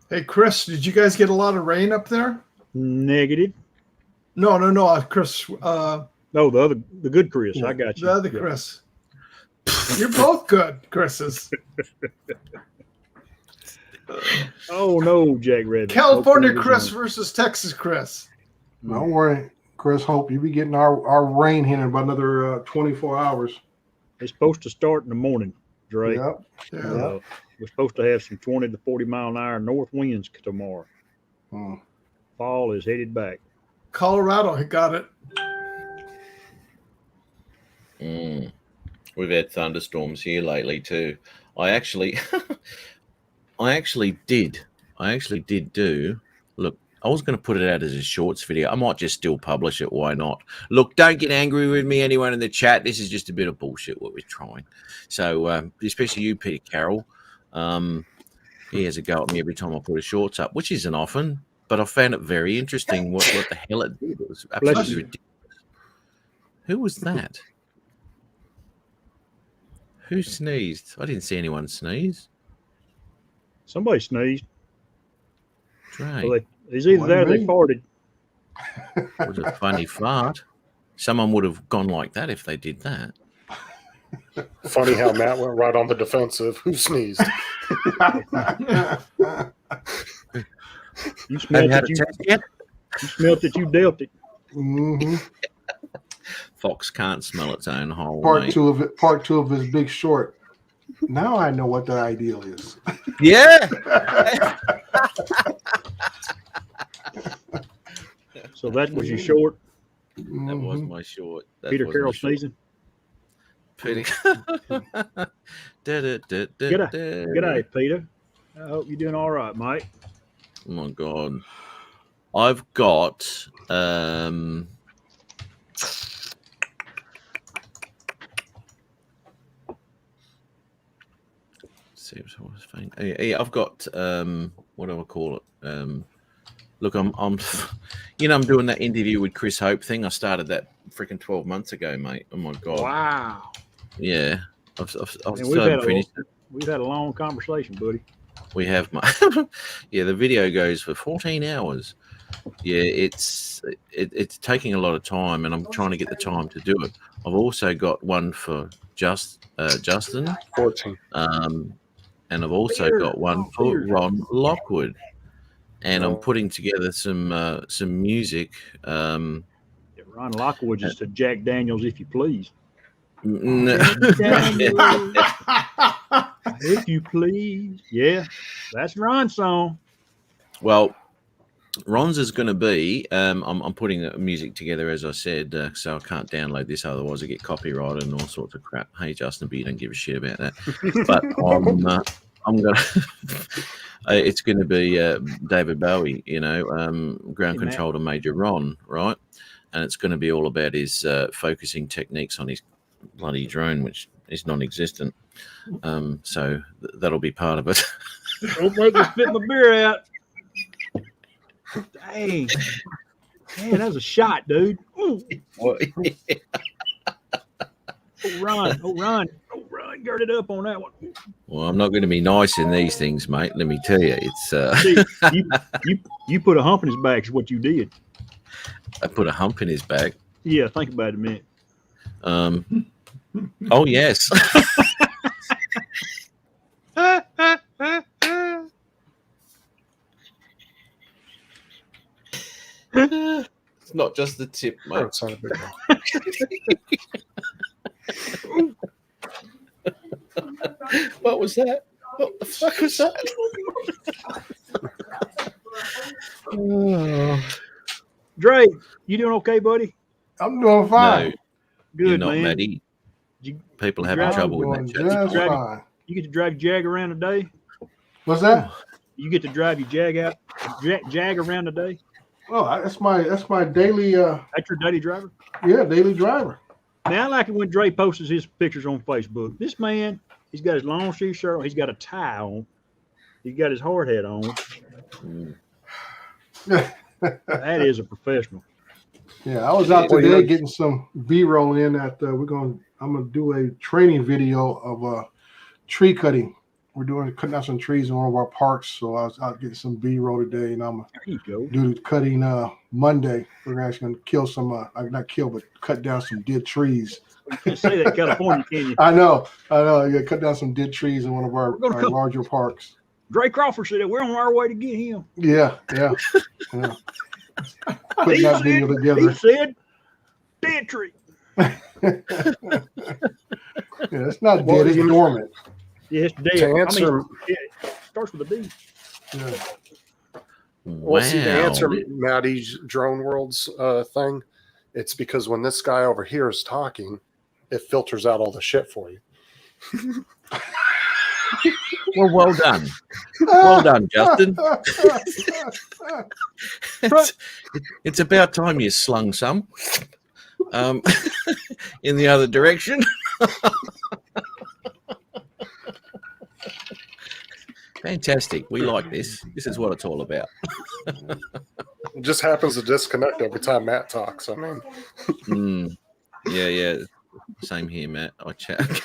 Hey, Chris, did you guys get a lot of rain up there? Negative. No, Chris. No, the good Chris. Yeah, I got you. The other Chris. You're both good Chris's. Oh no, Jack Rabbit. California Chris versus Texas Chris. Don't worry, Chris. Hope you be getting our rain here in about another 24 hours. It's supposed to start in the morning, Dre. Yep. Yeah. We're supposed to have some 20 to 40 mile an hour north winds tomorrow. Fall is headed back. Colorado had got it. We've had thunderstorms here lately too. I actually did do. Look, I was going to put it out as a shorts video. I might just still publish it. Why not? Look, don't get angry with me, anyone in the chat. This is just a bit of bullshit what we're trying. So, especially you, Peter Carroll. He has a go at me every time I put a shorts up, which isn't often, but I found it very interesting what the hell it did. It was absolutely ridiculous. Who was that? Who sneezed? I didn't see anyone sneeze. Somebody sneezed. Right. Well, it's either that or they farted. It was a funny fart. Someone would have gone like that if they did that. Funny how Matt went right on the defensive. Who sneezed? You smelled it. You smelled it. You dealt it. Mm-hmm. Fox can't smell its own hole. Part two of his Big Short. Now I know what the ideal is. Yeah. So that was your short. That was my short. Peter Carroll sneezing. Peter. G'day, Peter. I hope you're doing all right, mate. Oh my God. I've got see, I've got what do I call it? Look, I'm I'm doing that interview with Chris Hope thing. I started that freaking 12 months ago, mate. Oh my god! Wow. Yeah, I've We've had a long conversation, buddy. We have, yeah. The video goes for 14 hours. Yeah, it's taking a lot of time, and I'm trying to get the time to do it. I've also got one for Justin, 14. and I've also got one for Ron Lockwood, and I'm putting together some music. Ron Lockwood is to Jack Daniels, if you please. If you please. Yeah, that's Ron's song. Well, Ron's is going to be. I'm putting the music together, as I said, so I can't download this, otherwise I get copyrighted and all sorts of crap. Hey, Justin, but you don't give a shit about that. But I'm gonna. It's going to be David Bowie, ground control to Major Ron, right? And it's going to be all about his focusing techniques on his bloody drone, which is non-existent. So that'll be part of it. Don't make me spit my beer out. Dang. Man, that was a shot, dude. Ooh. Well, Oh, Ron, gird it up on that one. Well, I'm not going to be nice in these things, mate. Let me tell you, it's. See, you put a hump in his back is what you did. I put a hump in his back. Yeah, think about it a minute. Oh yes. It's not just the tip, mate. It's not a big one. What was that? What the fuck was that? Oh. Dre, you doing okay, buddy? I'm doing fine. No, Good, you're not, man. Maddie. People are you having drive- trouble I'm with doing that. just Drag- fine. You get to drive your Jag around today? What's that? You get to drive your Jag around today? Oh, that's my daily That's your daily driver? daily driver. Now, I like it when Dre posts his pictures on Facebook. This man, he's got his long sleeve shirt on. He's got a tie on. He's got his hard hat on. That is a professional. Yeah, I was out today getting some B-roll in that I'm gonna do a training video of tree cutting. We're cutting out some trees in one of our parks, so I was out getting some B-roll today, and I'm There you go. do the cutting Monday. We're actually gonna kill some not kill, but cut down some dead trees. You can't say that in California, can you? I know. You gotta cut down some dead trees in one of our We're gonna come. larger parks. Dre Crawford said that we're on our way to get him. Yeah. Putting that video together. He said, dead tree. Yeah, it's not dead, it's dormant. Yeah, it's dead. To answer, it starts with a D. Yeah. well, see, to answer Maddie's Drone World's thing, it's because when this guy over here is talking, it filters out all the shit for you. Well done. Well done, Justin. It's about time you slung some in the other direction. Fantastic. We like this. This is what it's all about. It just happens to disconnect every time Matt talks. I mean, Yeah. Same here, Matt. I chat.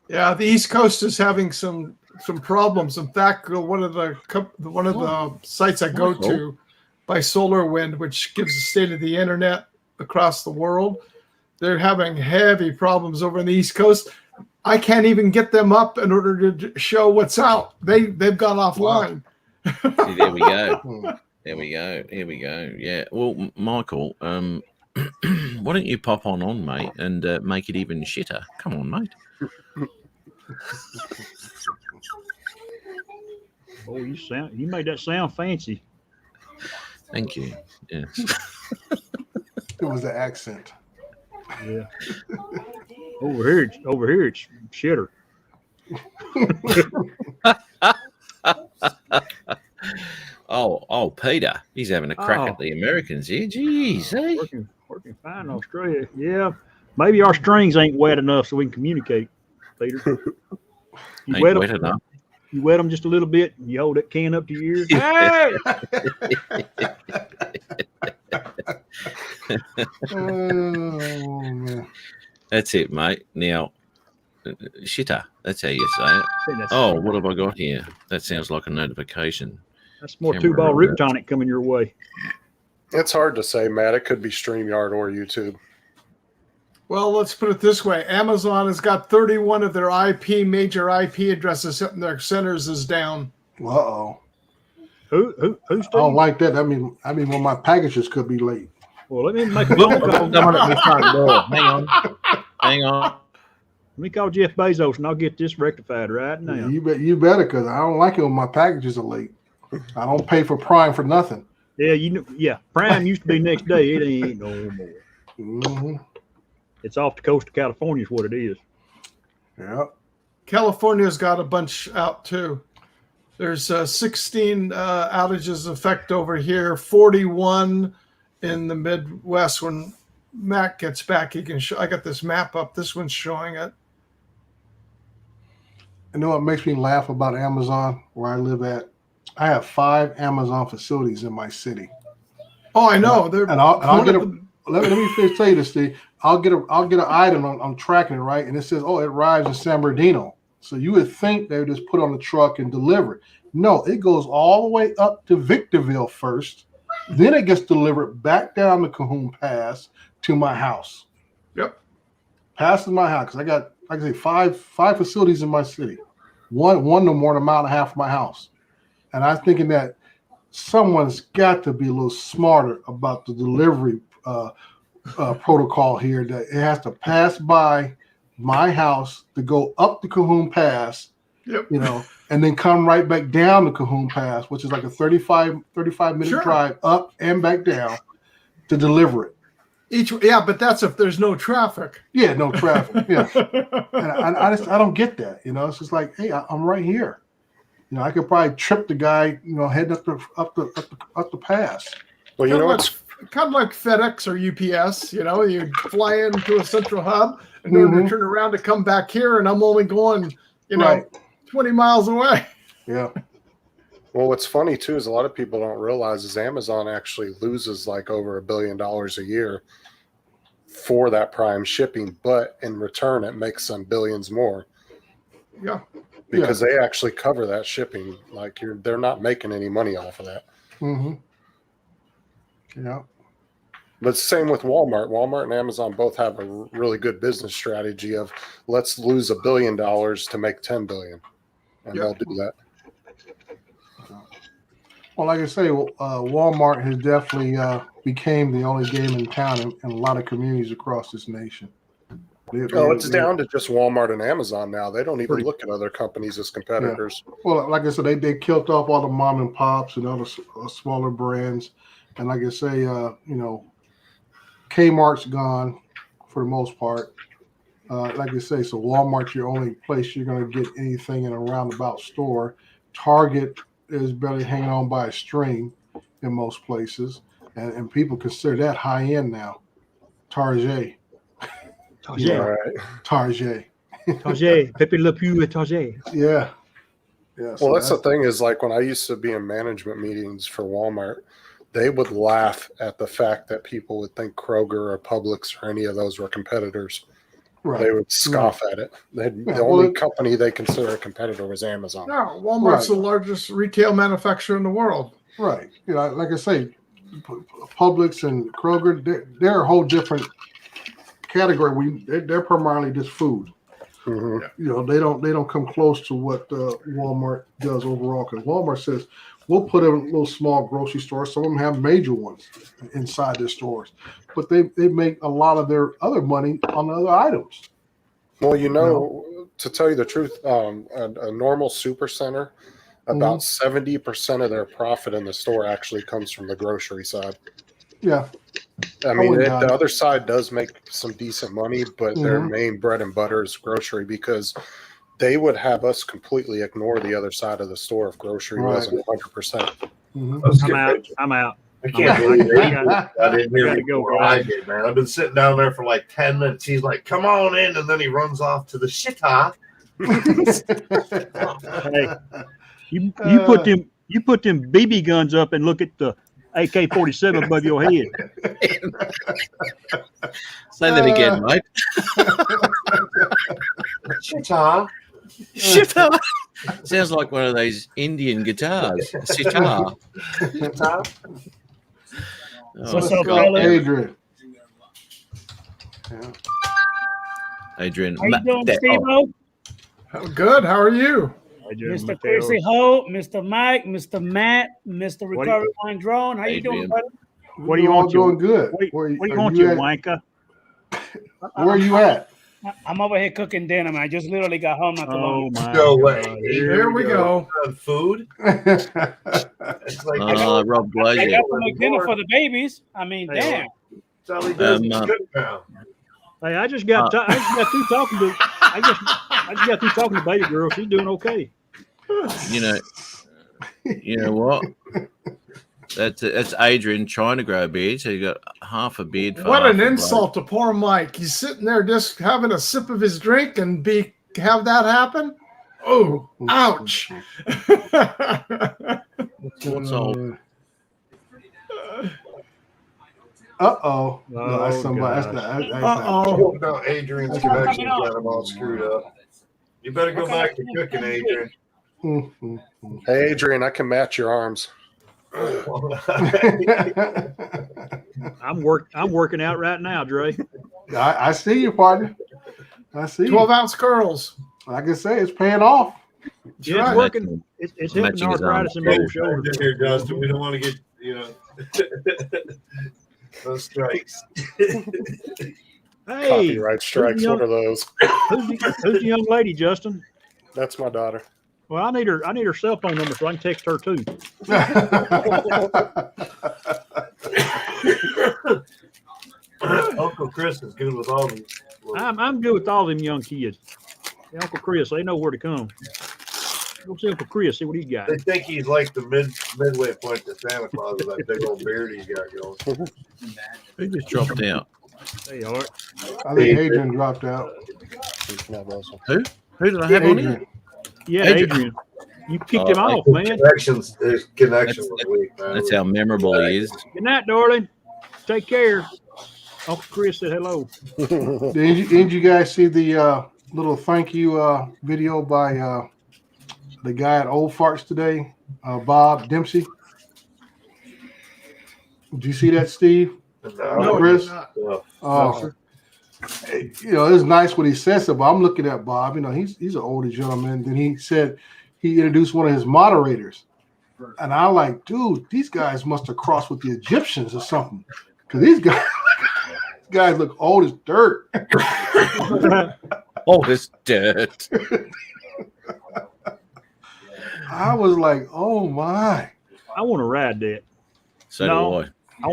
Yeah, the East Coast is having some problems. In fact, one of the sites I go to by Solarwind, which gives the state of the internet across the world, they're having heavy problems over on the East Coast. I can't even get them up in order to show what's out. They've gone offline. See, there we go. There we go. Here we go. Yeah. Well, Michael, why don't you pop on, mate, and make it even shitter? Come on, mate. Oh, you made that sound fancy. Thank you. Yes. It was the accent. Yeah. Over here it's shitter. Oh, Oh, Peter, he's having a crack at Oh. the Americans here. Jeez, eh? Working fine in Australia. Yeah, maybe our strings ain't wet enough so we can communicate, Peter. You Ain't wet wet them. enough. You wet them just a little bit, and you hold that can up to your ears. Hey! Oh man. That's it, mate. Now, shitter. That's how you say it. Oh, what have I got here? That sounds like a notification. That's more Camera 2-ball roll. root tonic coming your way. It's hard to say, Matt. It could be StreamYard or YouTube. Well, let's put it this way. Amazon has got 31 of their major IP addresses in their centers is down. Uh-oh. Who's I don't like that. I mean, when my packages could be late. Well, let me make a phone call. Let me start the door. Hang on. Let me call Jeff Bezos, and I'll get this rectified right now. You better, because I don't like it when my packages are late. I don't pay for Prime for nothing. Yeah, Prime used to be next day. It ain't no more. Mm-hmm. It's off the coast of California is what it is. Yeah. California's got a bunch out too. There's 16 outages effect over here, 41 in the Midwest. When Matt gets back, he can show. I got this map up. This one's showing it. You know what makes me laugh about Amazon, where I live at? I have 5 Amazon facilities in my city. Oh, I know. Let me tell you this, Steve. I'll get an item. I'm tracking it, right, and it says, "Oh, it arrives in San Bernardino." So you would think they would just put on the truck and deliver it. No, it goes all the way up to Victorville first, then it gets delivered back down the Cahoon Pass to my house. Yep, passes my house because I got, like I say, five facilities in my city. One no more than a mile and a half from my house, and I'm thinking that someone's got to be a little smarter about the delivery protocol here, that it has to pass by my house to go up the Cahoon Pass, and then come right back down the Cahoon Pass, which is like a 35 minute drive up and back down to deliver it. But that's if there's no traffic. Yeah, no traffic. Yeah, and I don't get that. It's just like, hey, I'm right here. I could probably trip the guy, heading up the pass. Well, it's kind of like FedEx or UPS. You fly into a central hub and then turn around to come back here, and I'm only going, 20 miles away. Yeah. Well, what's funny too is a lot of people don't realize is Amazon actually loses like over $1 billion a year for that Prime shipping, but in return it makes them billions more. Yeah. Because they actually cover that shipping. Like they're not making any money off of that. Mm-hmm. Yeah. But same with Walmart. Walmart and Amazon both have a really good business strategy of let's lose $1 billion to make 10 billion. And they'll do that. Well, like I say, Walmart has definitely became the only game in town in a lot of communities across this nation. It's down to just Walmart and Amazon now. They don't even look at other companies as competitors. Yeah. Well, like I said, they killed off all the mom and pops and other smaller brands. And like I say, Kmart's gone for the most part. Like I say, so Walmart's your only place you're going to get anything in a roundabout store. Target is barely hanging on by a string in most places. And people consider that high end now. Target. Target. Pepe Le Pew et Target. Yeah. Well, that's the thing is like when I used to be in management meetings for Walmart, they would laugh at the fact that people would think Kroger or Publix or any of those were competitors. Right. They would scoff at it. The only company they consider a competitor was Amazon. No, Walmart's the largest retail manufacturer in the world. Right. Like I say, Publix and Kroger, they're a whole different category. They're primarily just food. Mm-hmm. They don't come close to what Walmart does overall. Because Walmart says we'll put in a little small grocery store. Some of them have major ones inside their stores, but they make a lot of their other money on the other items. Well, to tell you the truth, a normal super center, about 70% of their profit in the store actually comes from the grocery side. Yeah. I mean, the other side does make some decent money, but their main bread and butter is grocery because they would have us completely ignore the other side of the store if grocery wasn't 100%. Mhm. Let's I'm get out. back. I'm out. I can't I'm believe out. I didn't hear gotta before go, I guys. did, man. I've been sitting down there for like 10 minutes. He's like, come on in. And then he runs off to the shitter. Hey, you put them BB guns up and look at the AK-47 above your head. Say that again, mate. Shitter. Shit up. Sounds like one of those Indian guitars. Sitar. Shitter. Oh, What's up, God. fellas? Adrian. Adrian. How you doing, Oh, Steve-O? Good. How are you? Mr. Chrissy Holt, Mr. Mike, Mr. Matt, Mr. Recovery One Drone. How you doing, Adrian. buddy? What do you We're all want, doing you? good. What do you are want, you at? wanker? Where are you at? I'm over here cooking dinner, man. I just literally got home not too long. Oh my No God. way. Here we go. On food. It's like Rob I Glazier. got to make dinner for the babies. I mean, Hey, damn. that's all he does. He's Um, good now. Hey, I just got through talking to I just got through talking to baby girl. She's doing okay. You know what? That's Adrian trying to grow a beard, so you got half a beard. For What half an a insult to poor Mike. He's sitting there just having a sip of his drink and have that happen? Oh, ouch. What's all? Uh-oh. No, that's Oh, somebody. gosh. That's Uh-oh. No, Adrian's connection's got him all screwed up. You better go back to cooking, Adrian. Hey, Adrian, I can match your arms. I'm working out right now, Dre. I see you, partner. I see you. 12-ounce curls. Like I say, it's paying off. Yeah, right. it's working. It's helping Matching his arthritis in my old Hey, shoulders. here, Dustin. We don't want to get, those strikes. Hey, Copyright strikes. young- What are those? who's the young lady, Justin? That's my daughter. Well, I need her cell phone number so I can text her too. Uncle Chris is good with all these. I'm good with all them young kids. Hey, Uncle Chris, they know where to come. Go see Uncle Chris, see what he's got. They think he's like the midway point to Santa Claus with that big old beard he's got going. Who just dropped out? They are. I think Adrian dropped out. Who did I have on here? Adrian. Yeah, Adrian. Adrian. You kicked him off, His man. His connection was weak, man. That's how memorable he is. Good night, darling. Take care. Uncle Chris said hello. Did you guys see the little thank you video by the guy at Old Farts today, Bob Dempsey? Did you see that, Steve? No, Chris? no. Oh, it's nice what he says, but I'm looking at Bob. He's an older gentleman. Then he said he introduced one of his moderators, and I like, dude, these guys must have crossed with the Egyptians or something, because these guys look old as dirt. Oh, this dirt. I was like, oh my. I want to ride that. So No. do I. I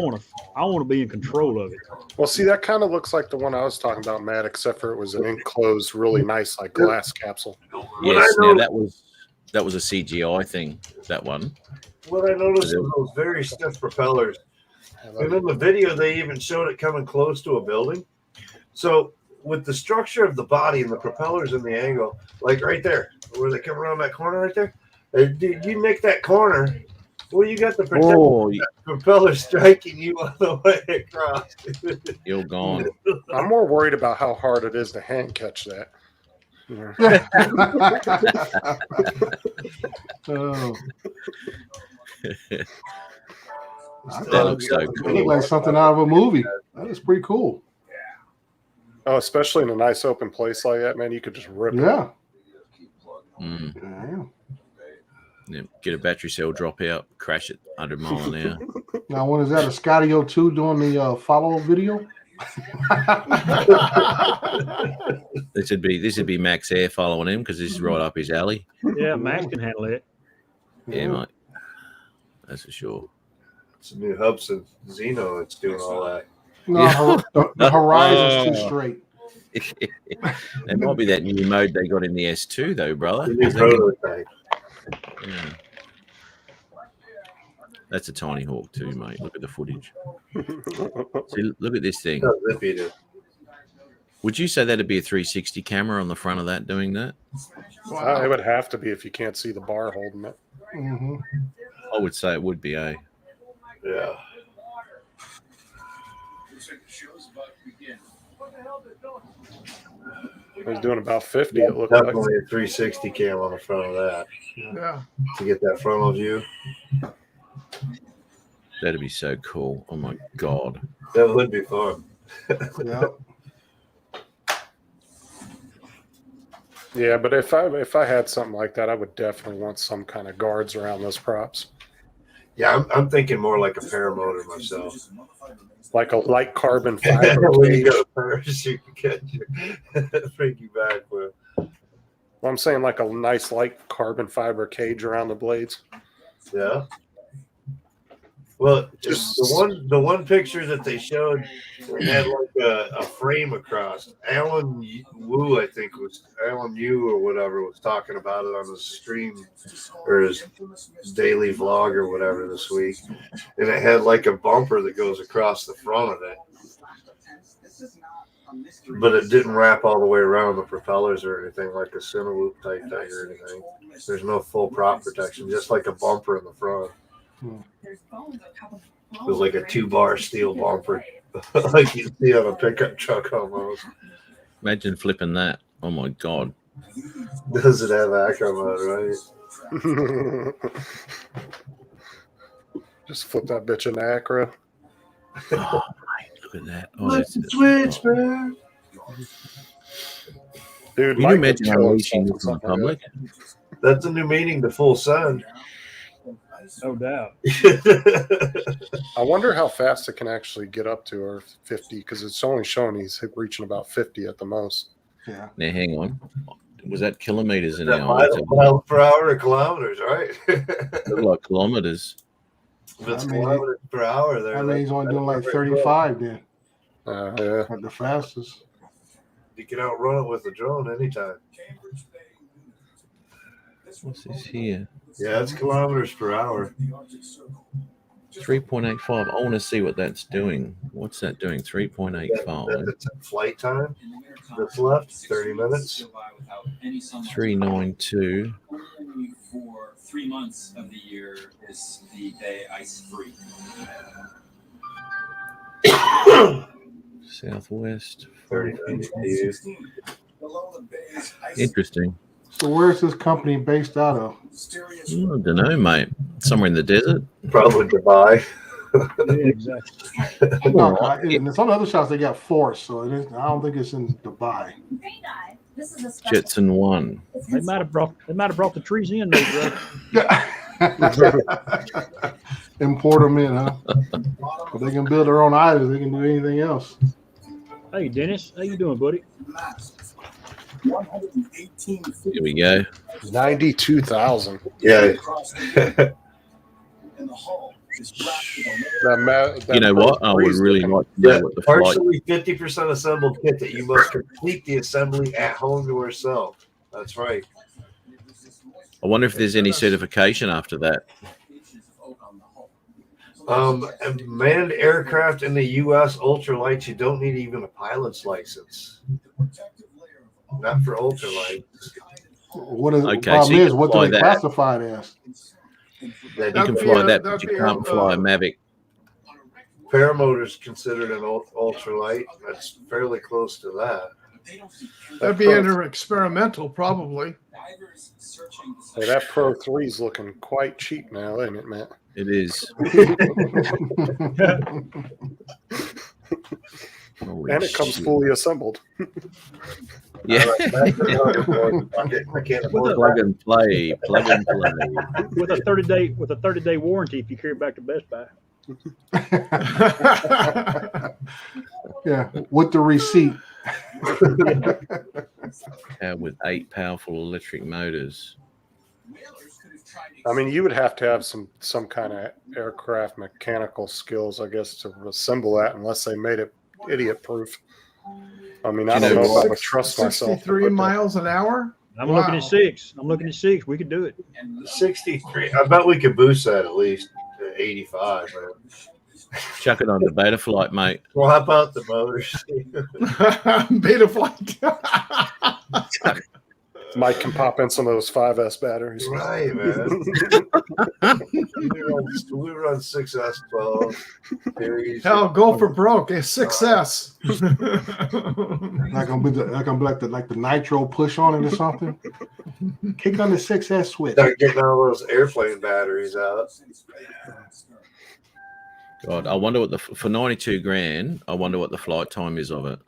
want to be in control of it. Well, see, that kind of looks like the one I was talking about, Matt, except for it was an enclosed, really nice, like glass capsule. Yes, now that was a CGI thing. That one. What I noticed was those very stiff propellers. And in the video, they even showed it coming close to a building. So with the structure of the body and the propellers and the angle, like right there, where they come around that corner right there, you make that corner, well, you got the propeller striking you on the way across. You're gone. I'm more worried about how hard it is to hand catch that. Oh. That looks so It cool. looked like something out of a movie. That is pretty cool. Oh, especially in a nice open place like that, man, you could just rip it. Yeah. Mm. Yeah. Yeah, get a battery cell drop out, crash it 100 miles an hour. Now, when is that a Scotty O2 doing the follow video? This would be Max Air following him because this is right up his alley. Yeah, Max can handle it. Yeah, mate. That's for sure. It's a new Hubson Xeno that's doing all that. No, the horizon's too straight. It might be that new mode they got in the S2 though, brother. The new prototype. Yeah. That's a tiny hawk too, mate. Look at the footage. See, look at this thing. Oh, zippy it is. Would you say that'd be a 360 camera on the front of that doing that? Wow. It would have to be if you can't see the bar holding it. Mm-hmm. I would say it would be, eh? Yeah. It was doing about 50. It looked like. Definitely a 360 cam on the front of that Yeah. to get that frontal view. That'd be so cool. Oh my god. That would be fun. Yeah. Yeah, but if I had something like that, I would definitely want some kind of guards around those props, Yeah, I'm thinking more like a paramotor myself. like a light carbon fiber When you cage. got a parachute, you catch you, bring you back with. Well, I'm saying like a nice light carbon fiber cage around the blades. Yeah. Well, just the one picture that they showed had like a frame across. Alan Wu, I think was Alan Yu or whatever, was talking about it on his stream or his daily vlog or whatever this week, and it had like a bumper that goes across the front of it, but it didn't wrap all the way around the propellers or anything like a Cineloop type thing or anything. There's no full prop protection, just like a bumper in the front. It was like a 2-bar steel bumper, like you see on a pickup truck almost. Imagine flipping that. Oh my god. Does it have acro mode, right? Just flip that bitch into acro. Oh, mate, look at that. Oh, Let's switch, man. Dude, Can you Mike would imagine kill unleashing himself this in with something like public? That's a new meaning to full send. No doubt. that. I wonder how fast it can actually get up to, or 50, because it's only showing he's reaching about 50 at the most. Yeah. Now, hang on. Was that kilometers an hour? Miles per hour or kilometers, right? Look like kilometers. If it's I mean, kilometers per hour, there. I mean, he's only doing like 35 then, Yeah. at the fastest. You can outrun it with a drone anytime. What's this here? Yeah, it's kilometers per hour. 3.85. I want to see what that's doing. What's that doing? 3.85. That's flight time that's left, 30 minutes. 392. For 3 months of the year is the day ice free. Southwest. 30 minutes. Interesting. So where's this company based out of? I don't know, mate. Somewhere in the desert. Probably Dubai. Yeah, exactly. No, in some other shots they got force, so it is, I don't think it's in Dubai. Jetson 1. They might have brought the trees in, though, bro. Import them in, huh? But they can build their own islands. They can do anything else. Hey, Dennis, how you doing, buddy? Here we go. 92,000. Yeah. You know what? I would really like to know Yeah, what the flight. partially 50% assembled kit that you must complete the assembly at home to yourself. That's right. I wonder if there's any certification after that. Manned aircraft in the U.S. ultralights, you don't need even a pilot's license. Not for ultralights. What is Okay, the problem so you is? can What fly do they that. classify it as? You That can That'd fly be that, a- but you that'd be can't a, fly a Mavic. paramotor's considered an ultralight. That's fairly close to that. That'd be under experimental, probably. Hey, that Pro 3 is looking quite cheap now, isn't it, Matt? It is. Holy And it comes shit. fully assembled. Yeah. I can't afford Plug and play. Plug and play. With a 30-day warranty if you carry it back to Best Buy. Yeah, with the receipt. With 8 powerful electric motors. I mean, you would have to have some kind of aircraft mechanical skills, I guess, to assemble that, unless they made it idiot proof. I mean, I don't know if I would trust myself. 63 miles an hour? I'm looking at 6. We could do it. 63. I bet we could boost that at least. 85, man. Chuck it on the beta flight, mate. Swap out the motors. Beta flight. Mike can pop in some of those 5S batteries. Right, man. we run 6S12 series. Hell, go for broke. A 6S. Like gonna be like the nitro push on it or something. Kick on the 6S switch. Start getting all those airplane batteries out. God, I wonder what for 92 grand. I wonder what the flight time is of it.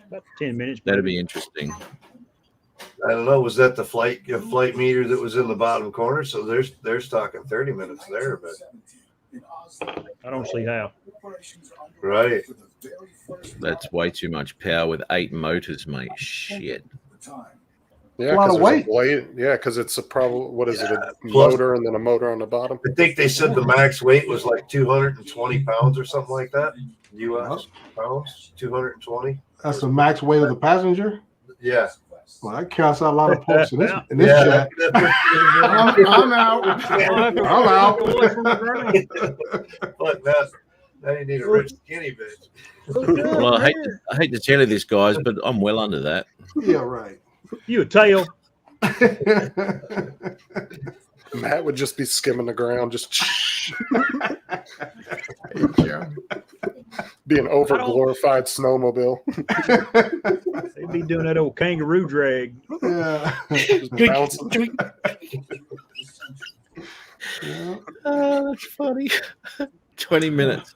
About 10 minutes. That'd be interesting. I don't know. Was that the flight meter that was in the bottom corner? So they're talking 30 minutes there, but I don't see how. Right. That's way too much power with 8 motors, mate. Shit. Yeah, a lot of weight. Yeah, because it's a probably what is it? A Plus- motor and then a motor on the bottom. I think they said the max weight was like 220 pounds or something like that. U.S. pounds, 220. That's the max weight of the passenger. Yeah. Well, that counts out a lot of folks in this Yeah. chat. I'm out. I'm out. But now you need a rich skinny bitch. Well, I hate to tell you this, guys, but I'm well under that. Yeah, right. You a tail. Matt would just be skimming the ground, just be an over-glorified snowmobile. They'd be doing that old kangaroo drag. Yeah. Just bouncing. That's funny. 20 minutes.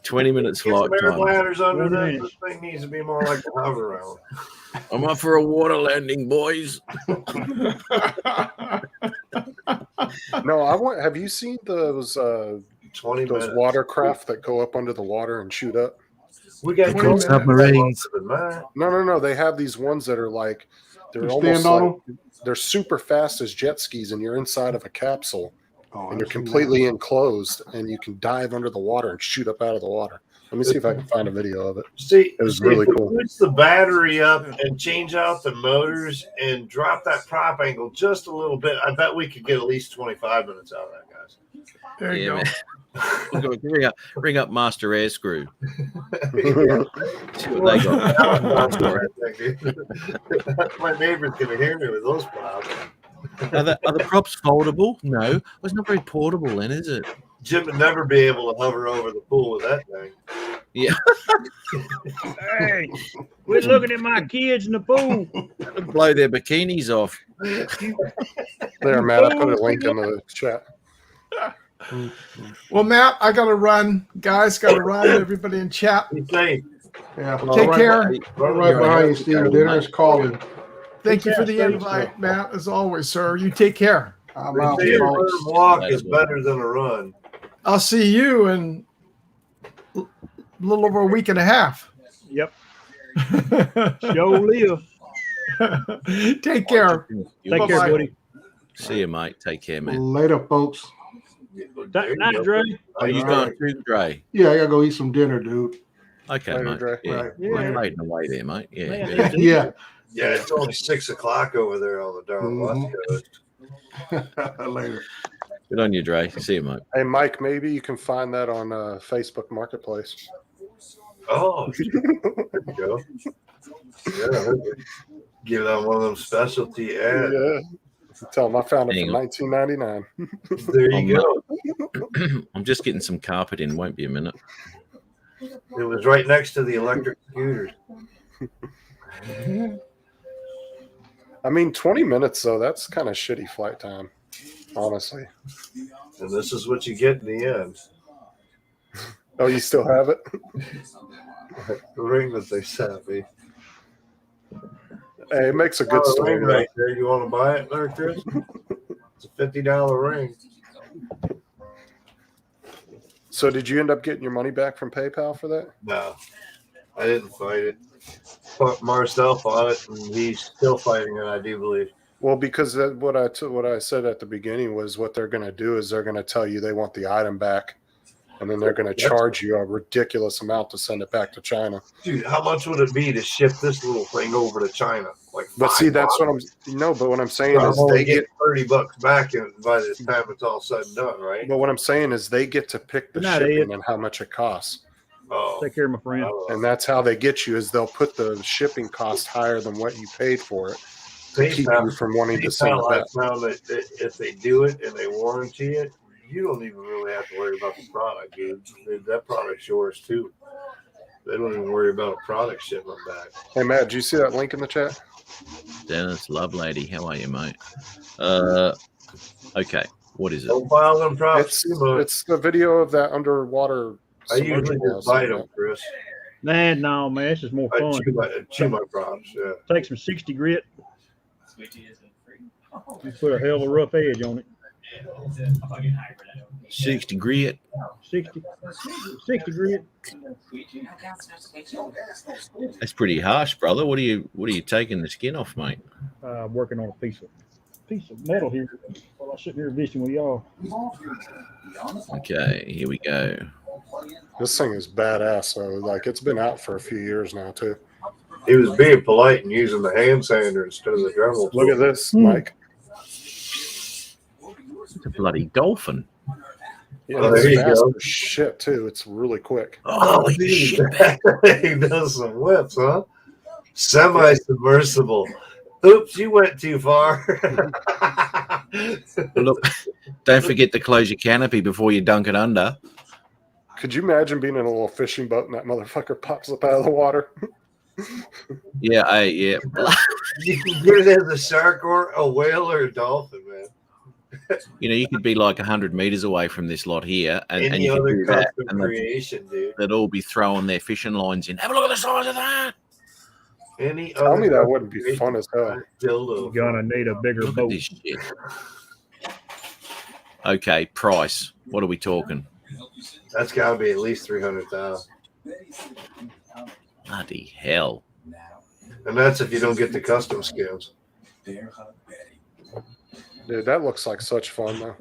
20 minutes Get some flight air time. bladders under that. Right. This thing needs to be more like a hover round. I'm up for a water landing, boys. No, have you seen those 20 those minutes. watercraft that go up under the water and shoot up? We got 20 minutes. submarines. No. They have these ones that are like they're You almost stand on like, they're super fast as jet skis, and you're inside of a capsule, Oh, and you're I've seen completely enclosed, and you can dive under the water and shoot up out of the water. Let me see if I can find a video of it. See, It was really if we cool. Switch the battery up and change out the motors and drop that prop angle just a little bit. I bet we could get at least 25 minutes out of that, guys. There you go. Man. Ring up Master Air Screw. See what they got. My neighbor's gonna hear me with those props. Are the props foldable? No. Well, it's not very portable then, is it? Jim would never be able to hover over the pool with that thing. Yeah. Hey, we're looking at my kids in the pool. That'll blow their bikinis off. There, Matt. I put a link in the chat. Well, Matt, I got to run. Guys, got to run. Everybody in chat. Be safe. Yeah. Take care. Right behind you, Steve. Dinner's calling. Thank you for the invite, Matt, as always, sir. You take care. I'm out, They say a folks. walk is better than a run. I'll see you in a little over a week and a half. Yep. Show live. Take care. Take care, Bye-bye. buddy. See you, mate. Take care, man. Later, folks. There you Night, go. Dre. Are you going to Dre? Yeah, I gotta go eat some dinner, dude. Okay, Later, mate. Dre. Yeah. Right. We're trading away there, mate. Yeah. Yeah. Yeah. Yeah, it's only 6 o'clock over there on the darn West Coast. Later. Good on you, Dre. See you, mate. Hey, Mike, maybe you can find that on Facebook Marketplace. Oh, there you go. Yeah, get it on one of them specialty ads. Yeah. Tell them I found it Hang for on. $19.99. There you go. I'm just getting some carpet in. Won't be a minute. It was right next to the electric scooters. I mean, 20 minutes, though, that's kind of shitty flight time, honestly. And this is what you get in the end. Oh, you still have it? The ring that they sent me. Hey, it makes a good Oh, story. ring right there. You want to buy it there, Chris? It's a $50 ring. So did you end up getting your money back from PayPal for that? No, I didn't fight it. Marcel fought it, and he's still fighting it, I do believe. Well, because what I said at the beginning was what they're going to do is they're going to tell you they want the item back, and then they're going to charge you a ridiculous amount to send it back to China. Dude, how much would it be to ship this little thing over to China? Like But see, that's what I'm. No, but what I'm saying is they get $30 back by the time it's all said and done, right? But what I'm saying is they get to pick the shipping and how much it costs. Oh, Take care, my friend. And that's how they get you, is they'll put the shipping cost higher than what you paid for it to keep you from wanting to send it back. Now that if they do it and they warranty it, you don't even really have to worry about the product, dude. That product's yours too. They don't even worry about a product shipment back. Hey, Matt, do you see that link in the chat? Dennis, love lady, how are you, mate? Okay, what is it? Don't file them props. It's the video of that underwater. I usually just bite them, Chris. No, man, this is more fun. Chew my props, yeah. Take some 60 grit. You put a hell of a rough edge on it. 60 grit. 60 grit. That's pretty harsh, brother. What are you taking the skin off, mate? Working on a piece of metal here while I'm sitting here visiting with y'all. Okay, here we go. This thing is badass. So, like, it's been out for a few years now, too. He was being polite and using the hand sander instead of the Dremel. Look at this, Mike. It's a bloody dolphin. Yeah, Oh, there you go. Shit, too. It's really quick. Oh, shit. He does some whips, huh? Semi-submersible. Oops, you went too far. Look, don't forget to close your canopy before you dunk it under. Could you imagine being in a little fishing boat and that motherfucker pops up out of the water? Yeah, yeah. You can get it as a shark or a whale or a dolphin, man. You know, you could be like 100 meters away from this lot here, and Any you could other do that, custom and creation, dude. they'd all be throwing their fishing lines in. Have a look at the size of that. Tell me that wouldn't be fun as hell. You're gonna need a bigger Look at boat. this shit. Okay, price. What are we talking? That's got to be at least 300,000. Bloody hell! And that's if you don't get the custom skins. Dude, that looks like such fun, though.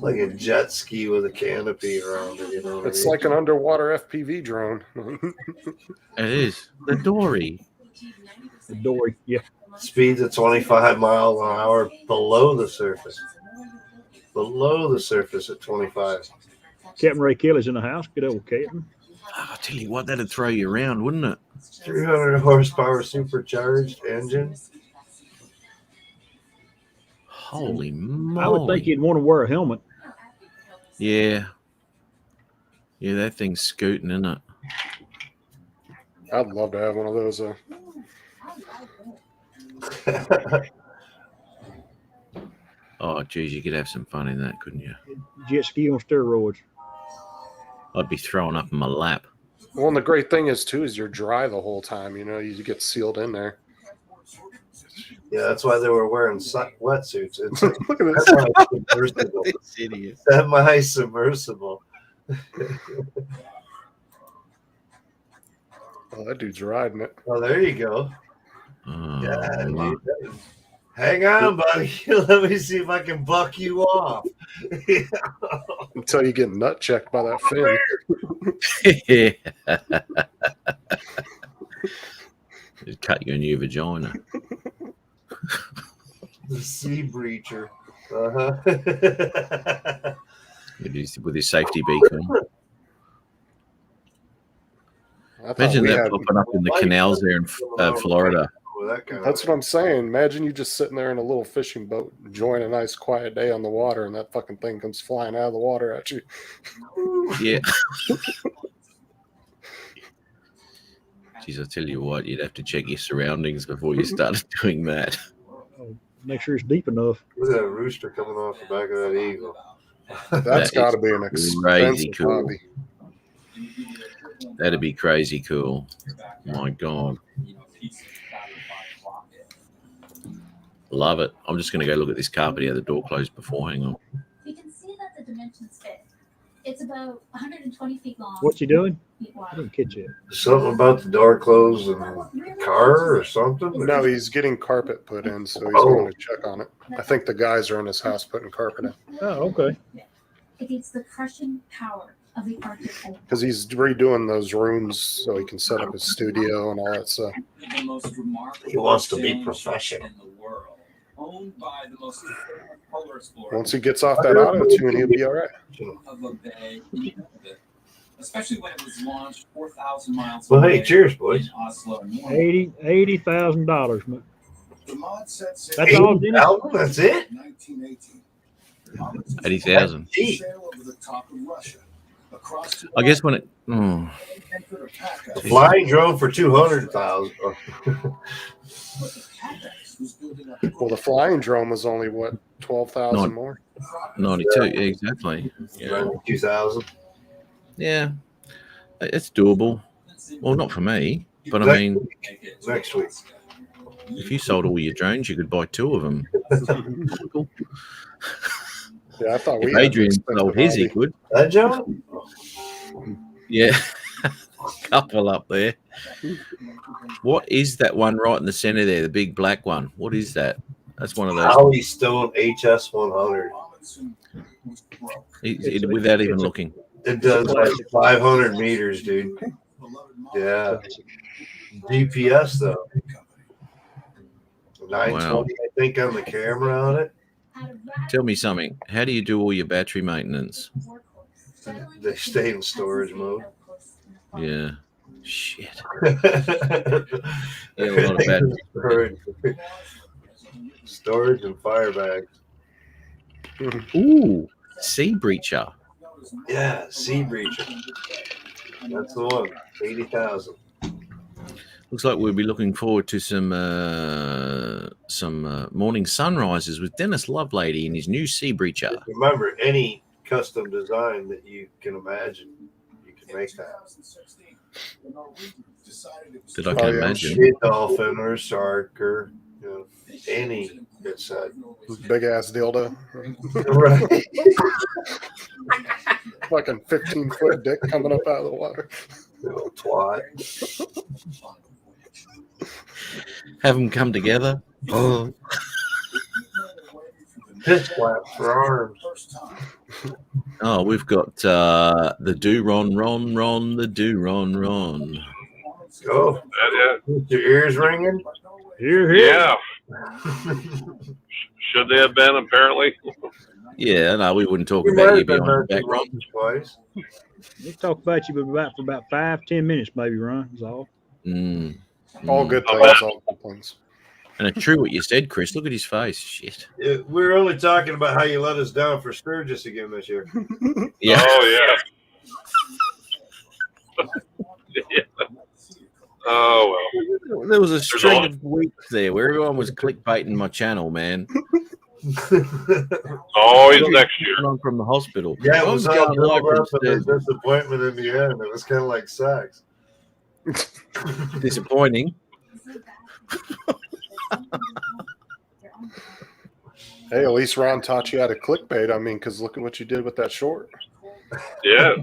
Like a jet ski with a canopy around it, you know. It's like an underwater FPV drone. It is the dory. The dory, yeah. Speeds at 25 miles an hour below the surface. Below the surface at 25. Captain Ray Kelly's in the house. Good old Captain. I'll tell you what, that'd throw you around, wouldn't it? 300 horsepower supercharged engine. Holy moly! I would think you'd want to wear a helmet. Yeah. Yeah, that thing's scooting, isn't it? I'd love to have one of those. Oh, geez, you could have some fun in that, couldn't you? Jet ski on steroids. I'd be throwing up in my lap. Well, and the great thing is, too, is you're dry the whole time. You know, you get sealed in there. Yeah, that's why they were wearing wetsuits. It's like, Look at this. semi-submersible. This idiot. Semi-submersible. Oh, that dude's riding it. Oh, there you go. Oh, Yeah, wow. dude. Hang on, buddy. Let me see if I can buck you off. Until you get nut checked by that fin. It'd cut you a new vagina. The sea breacher. Uh-huh. With his safety beacon. Imagine that popping up in the canals there in Florida. That's what I'm saying. Imagine you just sitting there in a little fishing boat, enjoying a nice quiet day on the water, and that fucking thing comes flying out of the water at you. Yeah. Jeez, I tell you what, you'd have to check your surroundings before you started doing that. Make sure it's deep enough. Look at that rooster coming off the back of that eagle. That's got to be an crazy expensive cool. hobby. That'd be crazy cool. My God. Love it. I'm just going to go look at this carpet here. The door closed before. Hang on. You can see that the dimensions fit. It's about 120 feet long. What's he doing? I didn't catch it. Something about the door closed and car or something? No, he's getting carpet put in, so he's going to check on it. I think the guys are in his house putting carpet in. Oh, okay. It needs the crushing power of the Arctic Ocean. Because he's redoing those rooms so he can set up his studio and all that stuff. The most remarkable He wants to be film professional. in the world, owned by the most polar explorer Once he gets off that auto tune, he'll be all right. of a bay, especially when it was launched 4,000 miles Well, away hey, cheers, boys. in Oslo, Norway. $80,000, man. The mod set sail That's all, Dennis. That's it? 1918. 80,000. Sail over the top of Russia. Across to I guess when it. entered a pack The flying drone for 200,000. Well, the flying drone was only, what, 12,000 Nine. more? 92, yeah, exactly. Yeah. 2,000. Yeah. It's doable. Well, not for me, but I mean, Next week. if you sold all your drones, you could buy 2 of them. Cool. Yeah, I thought we If had Adrian expensive sold his, he hobby. could. That John? Yeah. Couple up there. What is that one right in the center there? The big black one. What is that? That's one of those. Howie Stone HS100. Without even looking. It does like 500 meters, dude. Yeah. DPS though. 920, I think, on the camera on it. Tell me something. How do you do all your battery maintenance? They stay in storage mode. Yeah. Shit. Yeah, a lot of batteries. Storage and fire bags. Ooh, Sea Breacher. Yeah, Sea Breacher. That's the one. 80,000. Looks like we'll be looking forward to some morning sunrises with Dennis Lovelady in his new Sea Breacher. Remember, any custom design that you can imagine, you can make that. That I can imagine. A dolphin or a shark or any good side. Big ass dildo. Right. Fucking 15-foot dick coming up out of the water. Little twat. Have them come together. Oh. Pitch flaps for arms. Oh, we've got the do ron the do ron. Oh, your ears ringing? Here. Yeah. Should they have been, apparently? Yeah, no, we wouldn't talk You about might you have been beyond the mentioned background. once or twice. We'll talk about you for about 5-10 minutes, maybe, Ron. That's all. All good Oh, things, all good things. And it's true what you said, Chris. Look at his face. Shit. Yeah, we were only talking about how you let us down for Sturgis again this year. Yeah. Oh, yeah. Yeah. Oh, well. There was a string of weeks there where everyone was clickbaiting my channel, man. Always next year. I'm from the hospital. Yeah, it was all going built up live and a disappointment in the end. It was kind of like sex. disappointing. Hey, at least Ron taught you how to clickbait. I mean, because look at what you did with that short. Yeah.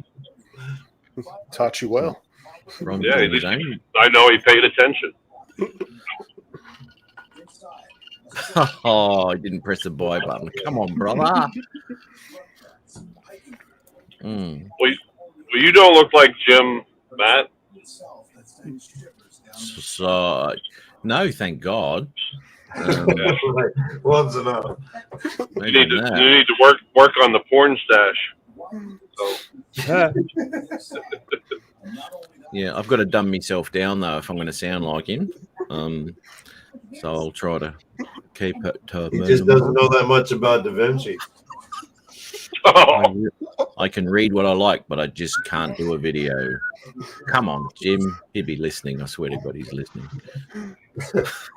Taught you well. Ron Yeah, doing his own. I know he paid attention. Oh, I didn't press the buy button. Come on, brother. Well, you don't look like Jim, Matt. So, no, thank God. One's enough. You need to work on the porn stash. So. Yeah, I've got to dumb myself down though if I'm going to sound like him. So I'll try to keep it. He just doesn't know that much about Da Vinci. I can read what I like, but I just can't do a video. Come on, Jim. He'd be listening. I swear to God, he's listening.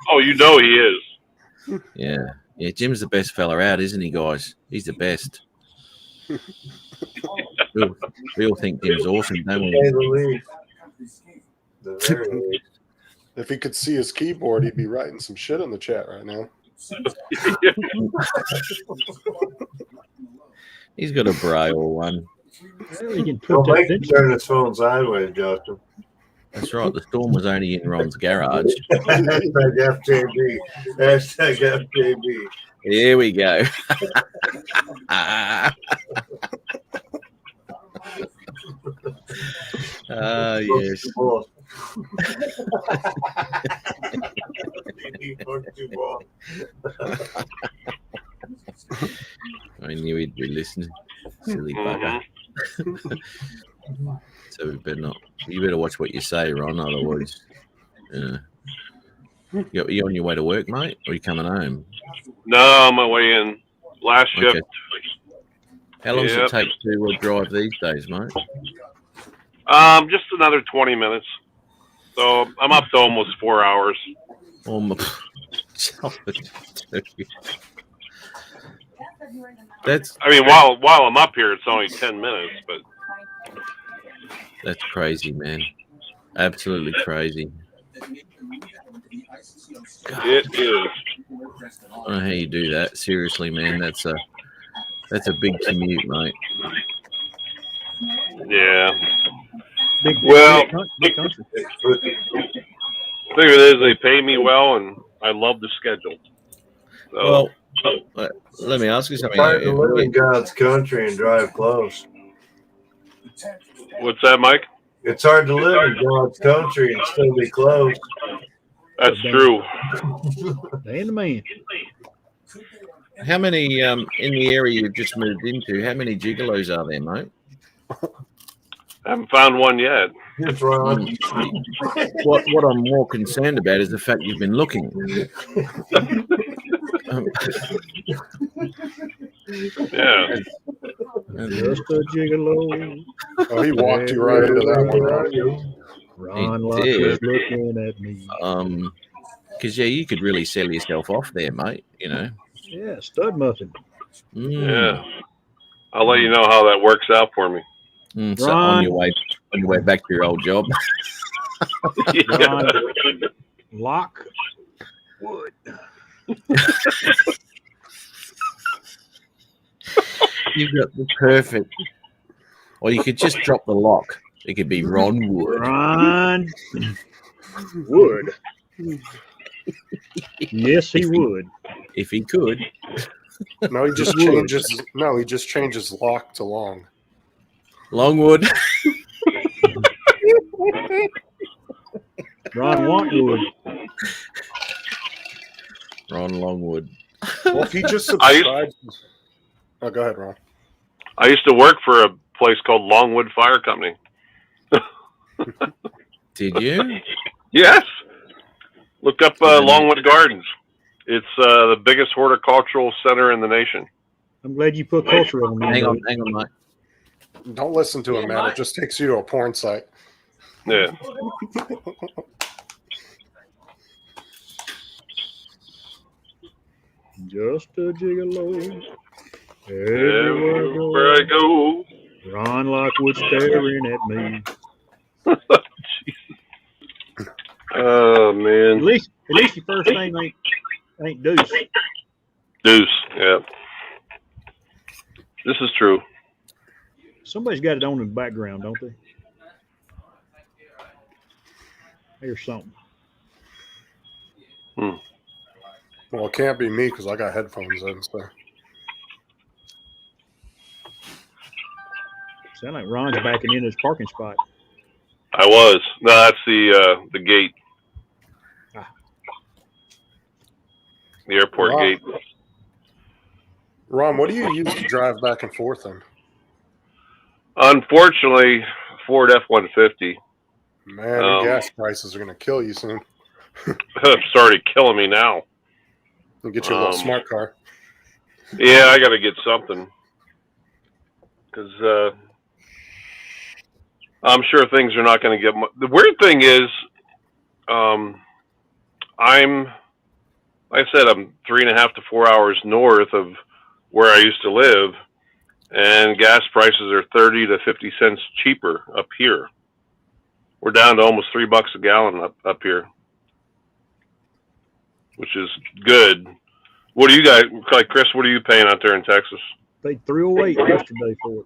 Oh, you know he is. Yeah. Yeah, Jim's the best fella out, isn't he, guys? He's the best. We all think Jim's awesome, don't we? If he could see his keyboard, he'd be writing some shit in the chat right now. He's got a braille one. Well, make him turn his phone sideways, Justin. That's right. The storm was only in Ron's garage. Hashtag FJB. Hashtag FJB. Here we go. Yes. I knew he'd be listening. Silly bugger. So we better not. You better watch what you say, Ron. Otherwise, you on your way to work, mate, or are you coming home? No, on my way in. Last shift. Okay. How long does it take to drive these days, mate? Just another 20 minutes. So I'm up to almost 4 hours. That's. I mean, while I'm up here, it's only 10 minutes, but that's crazy, man. Absolutely crazy. God. It is. I don't know how you do that. Seriously, man. That's a big commute, mate. Yeah. Well, big country. Thing it is, they pay me well, and I love the schedule. So, well, let me ask you something. It's hard to live in God's country and drive close. What's that, Mike? It's hard to live in God's country and still be close. That's true. And the man. How many in the area you've just moved into? How many gigolos are there, mate? I haven't found one yet. Yes, Ron. What I'm more concerned about is the fact you've been looking. Yeah. Just a gigolo. Oh, he walked you right into that one, Ron was looking at me. Because you could really sell yourself off there, mate. You know. Yeah, stud muffin. Yeah. I'll let you know how that works out for me. So on your way back to your old job. Ron, lock wood. You've got the perfect. Or you could just drop the lock. It could be Ron Wood. Ron Wood. Yes, he would. If he could. No, he just changes. No, he just changes lock to long. Longwood. Ron Longwood. Ron Longwood. Well, if he just subscribes. Oh, go ahead, Ron. I used to work for a place called Longwood Fire Company. Did you? Yes. Look up Longwood Gardens. It's the biggest horticultural center in the nation. I'm glad you put culture on there. Hang on, Mike. Don't listen to him, man. It just takes you to a porn site. Yeah. Just a gigolo. Everywhere I go. Ron Lockwood staring at me. Oh man. At least your first name ain't Deuce. Deuce, yeah. This is true. Somebody's got it on in the background, don't they? Here's something. Well, it can't be me because I got headphones in. So. Sound like Ron's backing in his parking spot. I was. No, that's the gate. The airport gate. Ron, what do you use to drive back and forth in? Unfortunately, Ford F-150. Man, the gas prices are going to kill you soon. It's already killing me now. You get you a little smart car. Yeah, I got to get something. Because I'm sure things are not going to get much. The weird thing is, like I said, I'm 3.5 to 4 hours north of where I used to live, and gas prices are 30 to 50 cents cheaper up here. We're down to almost $3 a gallon up here, which is good. What do you guys, like Chris? What are you paying out there in Texas? Paid $3.08 yesterday for it.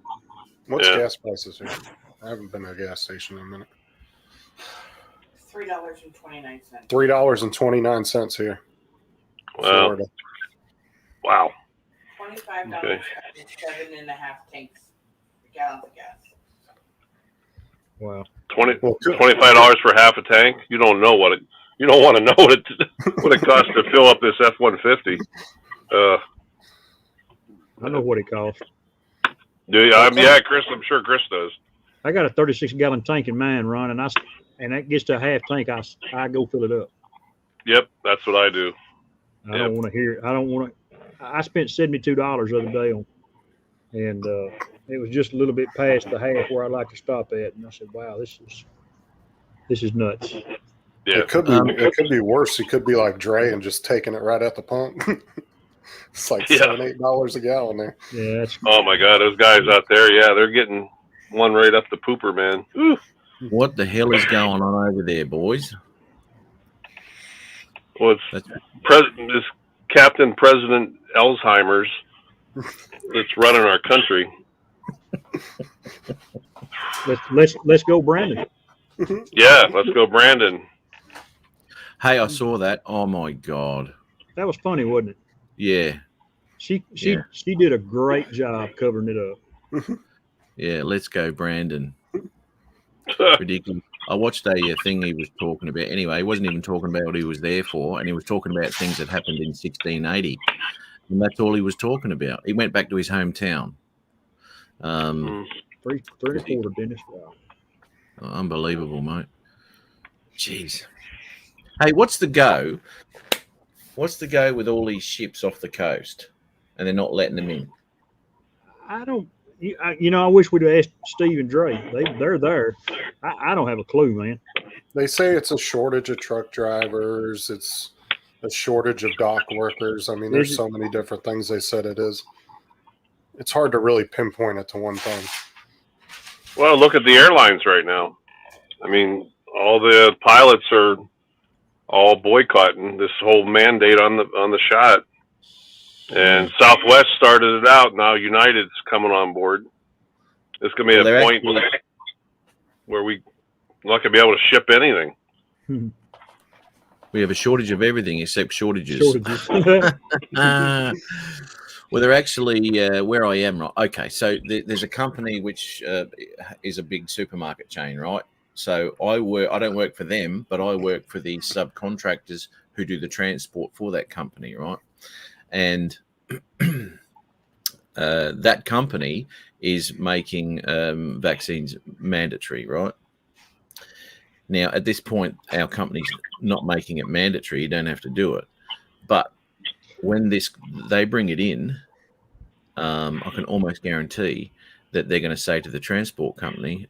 What's gas prices here? I haven't been to a gas station in a minute. $3.29. $3.29 here. Wow. Florida. Wow. $25 for 7.5 tanks, gallons of gas. Wow. $25 for half a tank. You don't know what it. You don't want to know what it costs to fill up this F-150. I know what it costs. Do you? Yeah, Chris. I'm sure Chris does. I got a 36-gallon tank in mine, Ron, and that gets to a half tank. I go fill it up. Yep, that's what I do. I don't want to hear. I don't want to. I spent $72 the other day on, and it was just a little bit past the half where I'd like to stop at, and I said, "Wow, this is nuts." Yeah, it could be worse. It could be like Dre and just taking it right at the pump. It's like $7-8 a gallon there. Yeah. Oh my God, those guys out there, yeah, they're getting one right up the pooper, man. Ooh. What the hell is going on over there, boys? Well, it's this Captain President Alzheimer's that's running our country. Let's go, Brandon. Yeah, let's go, Brandon. Hey, I saw that. Oh my God, that was funny, wasn't it? Yeah. She did a great job covering it up. Yeah, let's go, Brandon. Ridiculous. I watched a thing he was talking about. Anyway, he wasn't even talking about what he was there for, and he was talking about things that happened in 1680, and that's all he was talking about. He went back to his hometown. 3.25, Dennis. Wow. Unbelievable, mate. Jeez. Hey, what's the go? What's the go with all these ships off the coast, and they're not letting them in? I don't. I wish we'd have asked Steve and Dre. They're there. I don't have a clue, man. They say it's a shortage of truck drivers. It's a shortage of dock workers. I mean, there's so many different things they said it is. It's hard to really pinpoint it to one thing. Well, look at the airlines right now. I mean, all the pilots are all boycotting this whole mandate on the shot. And Southwest started it out. Now United's coming on board. It's going to be a point where we're not going to be able to ship anything. We have a shortage of everything except shortages. Well, they're actually where I am, right? Okay, so there's a company which is a big supermarket chain, right? So I don't work for them, but I work for the subcontractors who do the transport for that company, right? And that company is making vaccines mandatory, right? Now, at this point, our company's not making it mandatory. You don't have to do it. But when they bring it in, I can almost guarantee that they're going to say to the transport company,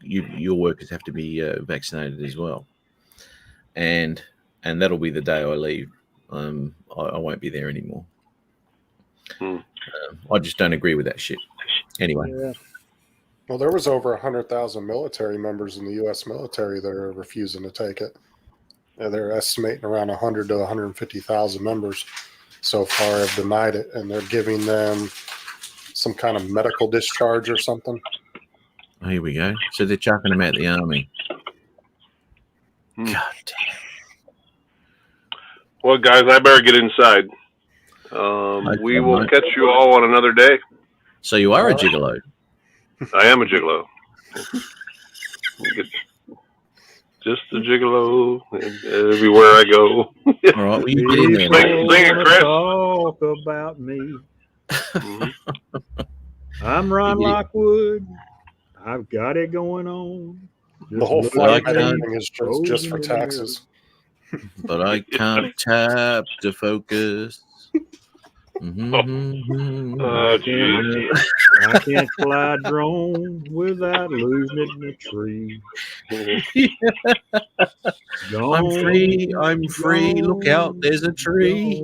your workers have to be vaccinated as well. And that'll be the day I leave. I won't be there anymore. I just don't agree with that shit. Anyway. Yeah. Well, there was over 100,000 military members in the U.S. military that are refusing to take it. They're estimating around 100 to 150,000 members so far have denied it, and they're giving them some kind of medical discharge or something. Oh, here we go. So they're chucking them out the army. God damn. Well, guys, I better get inside. We will catch you all on another day. So you are a gigolo? I am a gigolo. Just a gigolo everywhere I go. All right, well, you get in there. Sing it, Chris. Talk about me. I'm Ron Lockwood. I've got it going on. The whole flight thing is just for taxes. But I can't tap to focus. Oh, geez. I can't fly a drone without losing it in a tree. I'm free. Look out, there's a tree.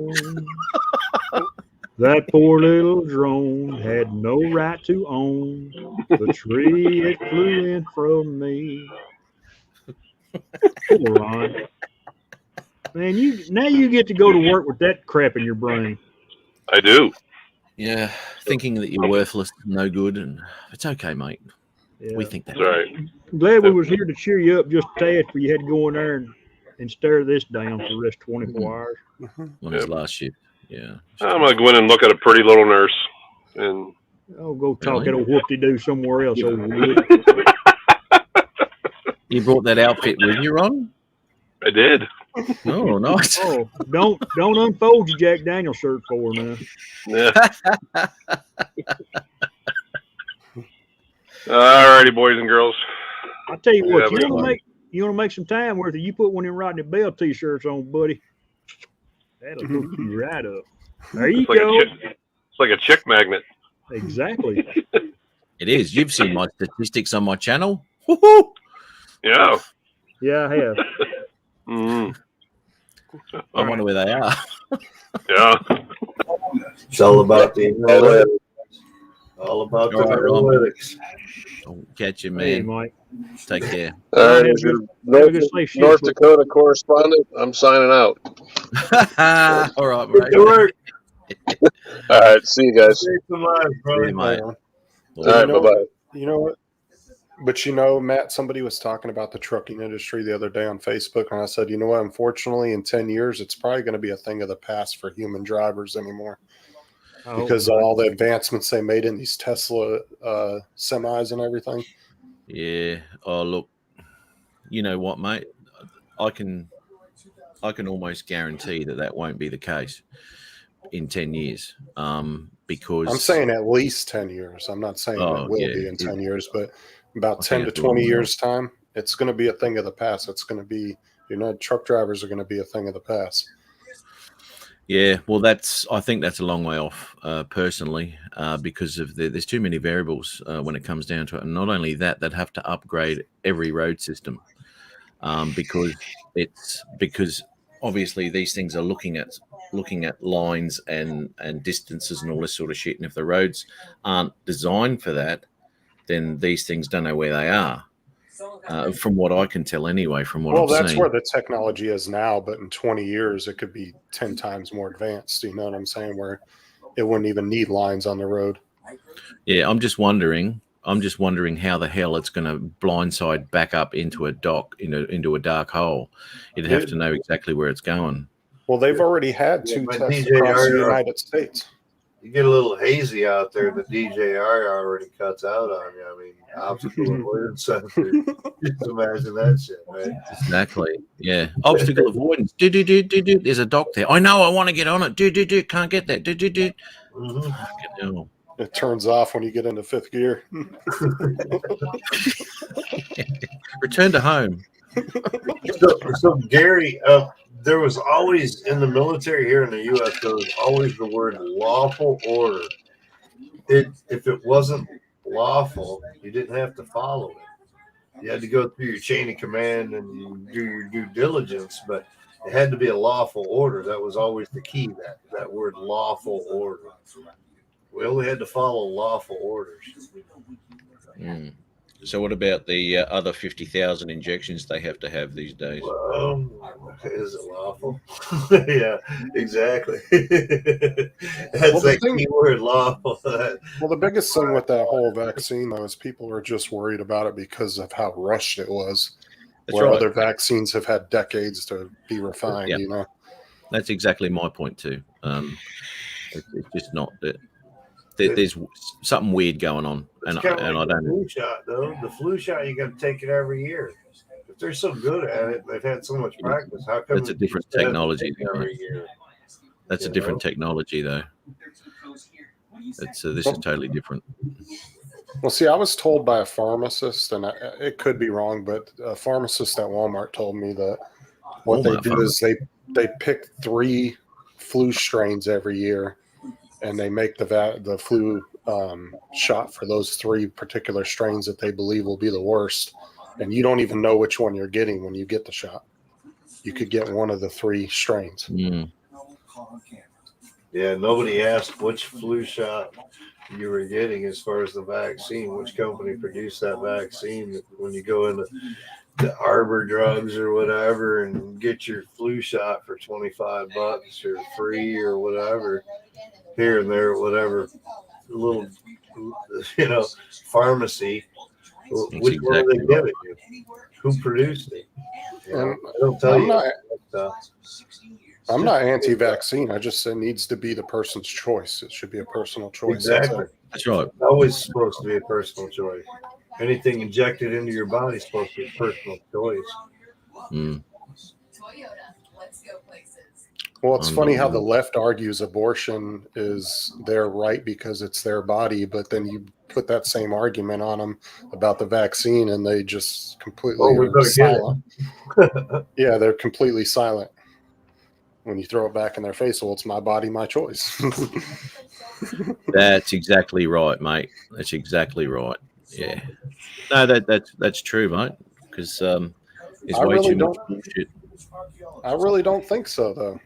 That poor little drone had no right to own the tree it flew in from me. Poor Ron. Man, you get to go to work with that crap in your brain. I do. Yeah, thinking that you're worthless, no good, and it's okay, mate. Yeah. We think that. That's right. I'm glad we was here to cheer you up just a tad for you had to go in there and stare this down for the rest of 24 hours. On his last shift. Yeah. I'm going to go in and look at a pretty little nurse. And go talk at a whoop-de-doo somewhere else over here. You brought that outfit with you, Ron? I did. Oh, nice. Oh, don't unfold your Jack Daniel shirt for her now. Yeah. All righty, boys and girls. I tell you what, Yeah, you want to make some time worth it. You put one of them Rodney Bell t-shirts on, buddy. That'll hook you right up. There you go. It's like a chick magnet. Exactly. It is. You've seen my statistics on my channel. Woo-hoo! Yeah. Yeah, I have. I wonder where they are. Yeah. It's all about the analytics. All about the analytics. I'll catch you, Hey, man. Mike. Take care. All right, North Dakota correspondent, I'm signing out. All right, mate. Good work. All right, see you guys. See you, mate. All right, bye-bye. You know what? But you know, Matt, somebody was talking about the trucking industry the other day on Facebook, and I said, you know what? Unfortunately, in 10 years, it's probably going to be a thing of the past for human drivers anymore. Because of all the advancements they made in these Tesla semis and everything. Yeah. Oh, look. You know what, mate? I can almost guarantee that won't be the case in 10 years. Because I'm saying at least 10 years. I'm not saying it will be in 10 years, but about 10 to 20 years time, it's going to be a thing of the past. It's going to be, truck drivers are going to be a thing of the past. Yeah, well, I think that's a long way off, personally, because of there's too many variables when it comes down to it. And not only that, they'd have to upgrade every road system because obviously these things are looking at lines and distances and all this sort of shit. And if the roads aren't designed for that, then these things don't know where they are. From what I can tell anyway, from what I've that's seen. where the technology is now, but in 20 years, it could be 10 times more advanced. You know what I'm saying? Where it wouldn't even need lines on the road. Yeah, I'm just wondering how the hell it's going to blindside back up into a dock, into a dark hole. You'd have to know exactly where it's going. Well, they've already had two tests across the United States. You get a little hazy out there, the DJR already cuts out on you. I mean, obstacle avoidance sensor. Just imagine that shit, right? Exactly. Yeah. Obstacle avoidance. There's a dock there. I know. I want to get on it. Can't get that. It turns off when you get into fifth gear. Return to home. So Gary, there was always in the military here in the U.S. there was always the word lawful order. If it wasn't lawful, you didn't have to follow it. You had to go through your chain of command and do your due diligence, but it had to be a lawful order. That was always the key. That word lawful order. We only had to follow lawful orders. Mm. So what about the other 50,000 injections they have to have these days? Well, is it lawful? Yeah, exactly. That's that key word, lawful. Well, the biggest thing with that whole vaccine, though, is people are just worried about it because of how rushed it was. Where other vaccines have had decades to be refined, you know. That's exactly my point too. It's just not that. There's something weird going on, and I don't. The flu shot, though. The flu shot, you got to take it every year. If they're so good at it, they've had so much practice. How come? That's a different technology. Every year. That's a different technology, though. This is totally different. Well, see, I was told by a pharmacist, and it could be wrong, but a pharmacist at Walmart told me that what they do is they pick 3 flu strains every year. And they make the flu shot for those 3 particular strains that they believe will be the worst. And you don't even know which one you're getting when you get the shot. You could get one of the 3 strains. Mm. Yeah, nobody asked which flu shot you were getting as far as the vaccine, which company produced that vaccine. When you go into the Arbor Drugs or whatever and get your flu shot for $25 or free or whatever, here and there, whatever little, pharmacy. Which one are they giving you? Who produced it? I don't tell you. I'm not anti-vaccine. I just say it needs to be the person's choice. It should be a personal choice. Exactly. That's right. It's always supposed to be a personal choice. anything injected into your body is supposed to be personal choice. Mm. Well, it's funny how the left argues abortion is their right because it's their body, but then you put that same argument on them about the vaccine, and they just completely are silent. Yeah, they're completely silent when you throw it back in their face. Well, it's my body, my choice. That's exactly right, mate. That's exactly right. Yeah. No, that's true, mate. Because there's way too much bullshit. I really don't think so, though.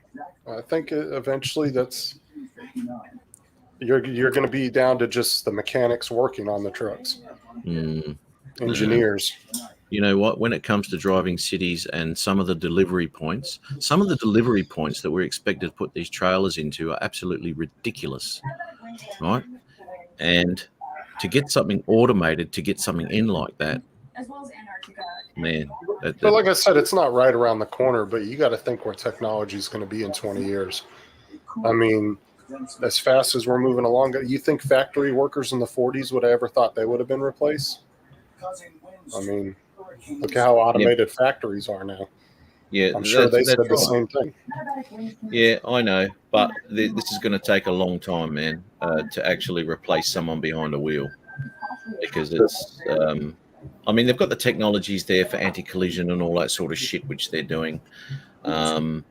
I think eventually you're going to be down to just the mechanics working on the trucks, engineers. You know what? When it comes to driving cities and some of the delivery points that we're expected to put these trailers into are absolutely ridiculous, right? And to get something automated, to get something in like that, man. But like I said, it's not right around the corner, but you got to think where technology is going to be in 20 years. I mean, as fast as we're moving along, you think factory workers in the 40s would have ever thought they would have been replaced? I mean, look at how automated factories are now. Yeah, I'm sure they said the same thing. Yeah, I know, but this is going to take a long time, man, to actually replace someone behind a wheel, because it's. I mean, they've got the technologies there for anti-collision and all that sort of shit, which they're doing. And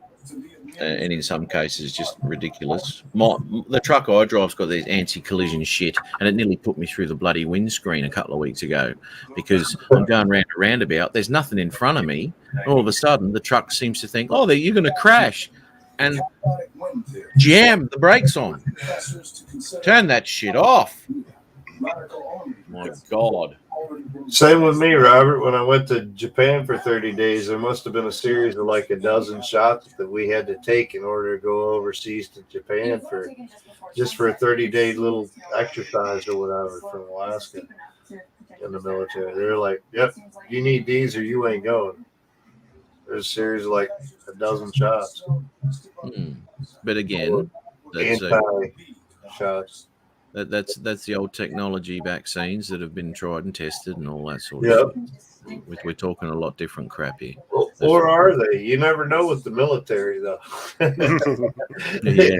in some cases, just ridiculous. The truck I drive's got these anti-collision shit, and it nearly put me through the bloody windscreen a couple of weeks ago because I'm going round a roundabout. There's nothing in front of me. All of a sudden, the truck seems to think, "Oh, you're going to crash," and jam the brakes on. Turn that shit off. My God. Same with me, Robert. When I went to Japan for 30 days, there must have been a series of like a dozen shots that we had to take in order to go overseas to Japan for a 30-day little exercise or whatever from Alaska in the military. They're like, "Yep, you need these or you ain't going." There's a series of like a dozen shots. But again, that's shots. That's the old technology vaccines that have been tried and tested and all that sort of shit. We're talking a lot different crap here. Or are they? You never know with the military, though. Yeah.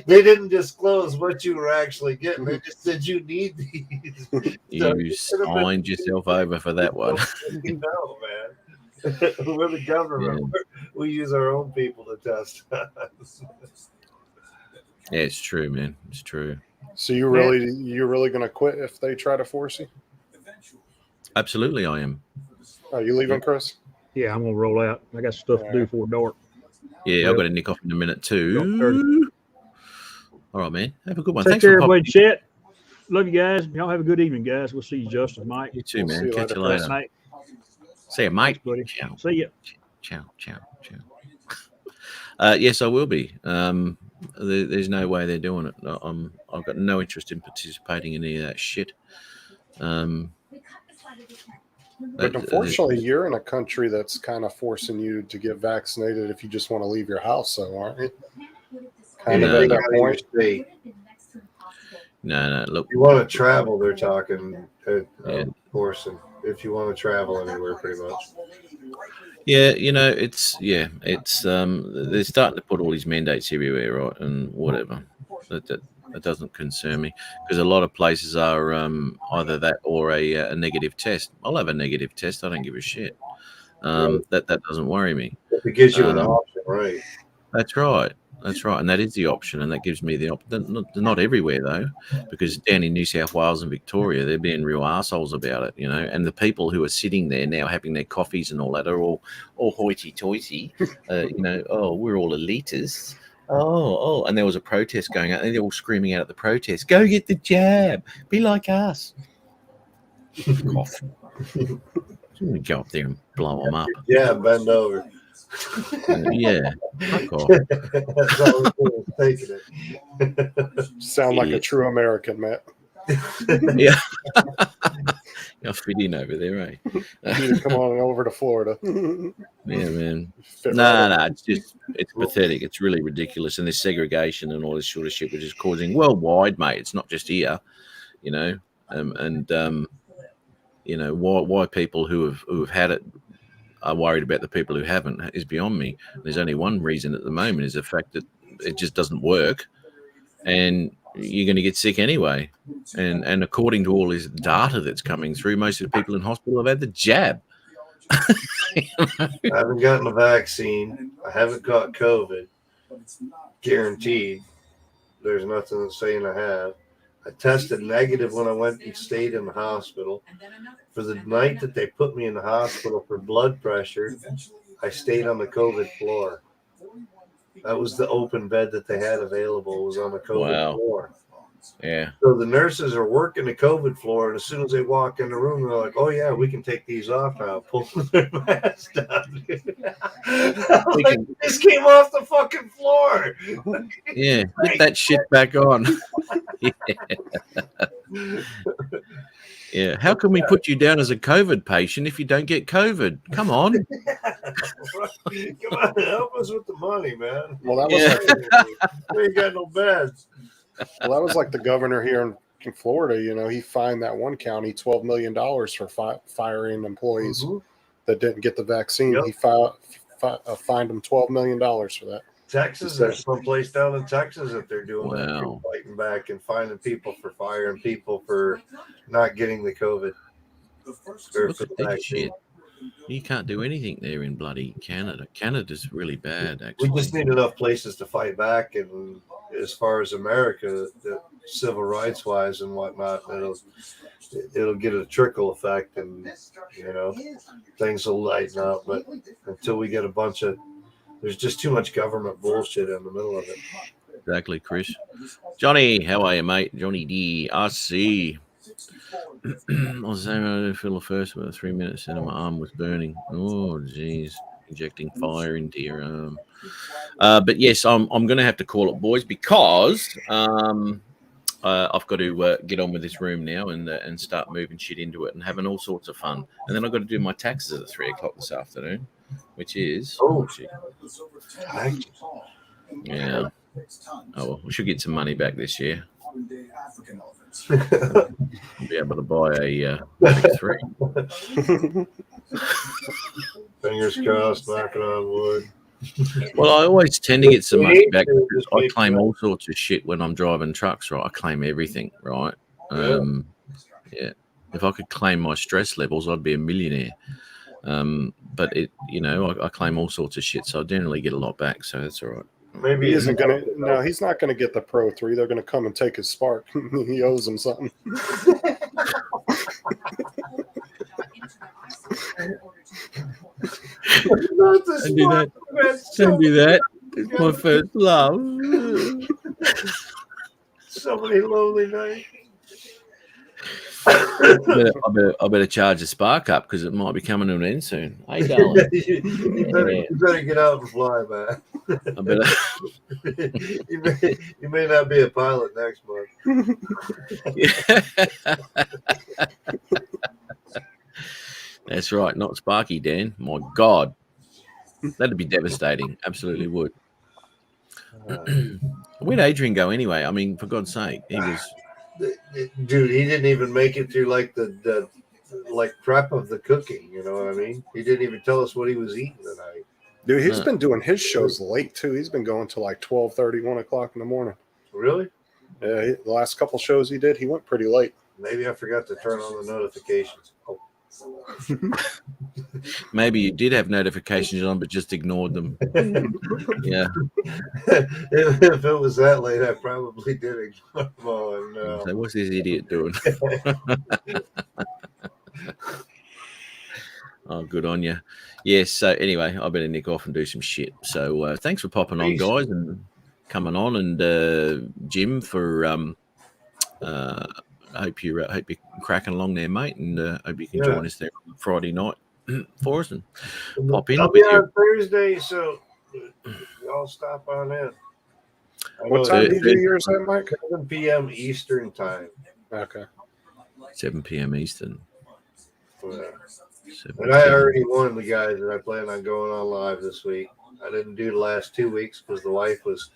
They didn't disclose what you were actually getting. They just said you need these. You signed yourself over for that one. You know, man. We're the government. Yeah. We use our own people to test us. Yeah, it's true, man. It's true. So you're really going to quit if they try to force you? Absolutely, I am. Are you leaving, Chris? Yeah, I'm going to roll out. I got stuff to do before dark. Yeah, I've got to nick off in a minute too. All right, man. Have a good one. Take care, everybody. Chat. Love you guys. Y'all have a good evening, guys. We'll see you, Justin, Mike. You too, man. Catch you later. Mate. See you, Mike. Buddy. Ciao. See you. Ciao. Yes, I will be. There's no way they're doing it. I've got no interest in participating in any of that shit. But unfortunately, you're in a country that's kind of forcing you to get vaccinated if you just want to leave your house, so aren't you? Kind of at that point. No. Look, if you want to travel, they're talking forcing. If you want to travel anywhere, pretty much. Yeah, they're starting to put all these mandates everywhere, right? And whatever. That doesn't concern me because a lot of places are either that or a negative test. I'll have a negative test. I don't give a shit. That doesn't worry me. It gives you an option, right? That's right. And that is the option, and that gives me the option. Not everywhere though, because down in New South Wales and Victoria, they're being real assholes about it, and the people who are sitting there now having their coffees and all that are all hoity-toity, oh, we're all elitists. Oh, and there was a protest going on, and they're all screaming out at the protest, "Go get the jab, be like us." Cough. I'm gonna go up there and blow them up. Yeah, bend over. Yeah. Fuck off. That's all we're taking it. Sound like a true American, Matt. Yeah. I'll fit in over there, right? You need to come on over to Florida. Yeah, man. No, it's pathetic. It's really ridiculous. And there's segregation and all this sort of shit, which is causing worldwide, mate. It's not just here, why people who have had it are worried about the people who haven't is beyond me. There's only one reason at the moment is the fact that it just doesn't work, and you're going to get sick anyway. And according to all this data that's coming through, most of the people in hospital have had the jab. I haven't gotten a vaccine. I haven't got COVID. Guaranteed. There's nothing that's saying I have. I tested negative when I went and stayed in the hospital. For the night that they put me in the hospital for blood pressure, I stayed on the COVID floor. That was the open bed that they had available, was on the COVID floor. Yeah. So the nurses are working the COVID floor, and as soon as they walk in the room, they're like, "Oh yeah, we can take these off now." Pull their mask down. Like, this came off the fucking floor. Yeah, put that shit back on. Yeah. How can we put you down as a COVID patient if you don't get COVID? Come on. Come on, help us with the money, man. Well, that was we ain't got no beds. Well, that was like the governor here in Florida. He fined that one county $12 million for firing employees that didn't get the vaccine. Yep. He fined them $12 million for that. Texas, there's someplace down in Texas that they're doing that, Wow. fighting back and finding people for firing people for not getting the COVID. Look at that shit. You can't do anything there in bloody Canada. Canada's really bad, actually. We just need enough places to fight back, and as far as America, the civil rights wise and whatnot, it'll get a trickle effect, and things will lighten up. But until we get there's just too much government bullshit in the middle of it. Exactly, Chris. Johnny, how are you, mate? Johnny D. RC. I was saying I didn't feel the first about 3 minutes and my arm was burning. Oh, geez. Injecting fire into your arm. But yes, I'm going to have to call it, boys, because I've got to get on with this room now and start moving shit into it and having all sorts of fun. And then I've got to do my taxes at 3 o'clock this afternoon, which is yeah. Oh, well, we should get some money back this year. Be able to buy a Mavic 3. Fingers crossed, knocking on wood. Well, I always tend to get some money back because I claim all sorts of shit when I'm driving trucks, right? I claim everything, right? Yeah. If I could claim my stress levels, I'd be a millionaire. But I claim all sorts of shit, so I generally get a lot back, so that's all right. Maybe he isn't gonna. No, he's not gonna get the Pro 3. They're gonna come and take his Spark. He owes them something. Don't do that. Don't do that. It's my first love. So many lonely nights. I better charge the Spark up because it might be coming to an end soon. Hey, darling. you better get out and fly, man. I better. you may not be a pilot next month. That's right, not Sparky, Dan. My God, that'd be devastating. Absolutely would. Where'd Adrian go anyway? I mean, for God's sake, he was. Dude, he didn't even make it through like the prep of the cooking. You know what I mean? He didn't even tell us what he was eating tonight. Dude, he's been doing his shows late too. He's been going to like 12:30, 1 o'clock in the morning. Really? Yeah, the last couple shows he did, he went pretty late. Maybe I forgot to turn on the notifications. Oh. Maybe you did have notifications on, but just ignored them. Yeah. If it was that late, I probably did ignore them. Oh, no. So what's this idiot doing? Oh, good on you. Yes. So anyway, I better nick off and do some shit. So thanks for popping on, guys, and coming on, and Jim for. I hope you're cracking along there, mate, and hope you can join us there on Friday night for us and pop in. I'll be on Thursday, so y'all stop on in. What time do you do yours at, Mike? 7 p.m. Eastern time. Okay. 7 p.m. Eastern. Yeah. And I already warned the guys that I plan on going on live this week. I didn't do the last 2 weeks because the wife was.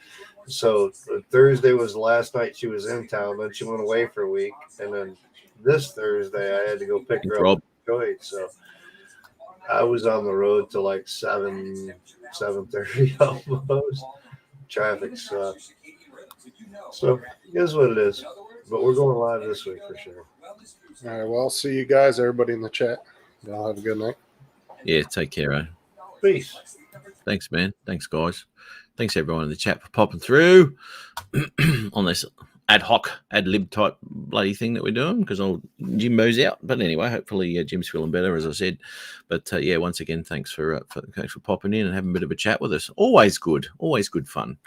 So Thursday was the last night she was in town. Then she went away for a week, and then this Thursday, I had to go pick her Rob. up in Detroit. So I was on the road till like 7:30 almost. Traffic sucks. So here's what it is. But we're going live this week for sure. All right. Well, see you guys, everybody in the chat. Y'all have a good night. Yeah, take care, eh? Peace. Thanks, man. Thanks, guys. Thanks, everyone in the chat for popping through on this ad hoc, ad lib type bloody thing that we're doing because old Jimbo's out. But anyway, hopefully Jim's feeling better, as I said. But yeah, once again, thanks for popping in and having a bit of a chat with us. Always good fun.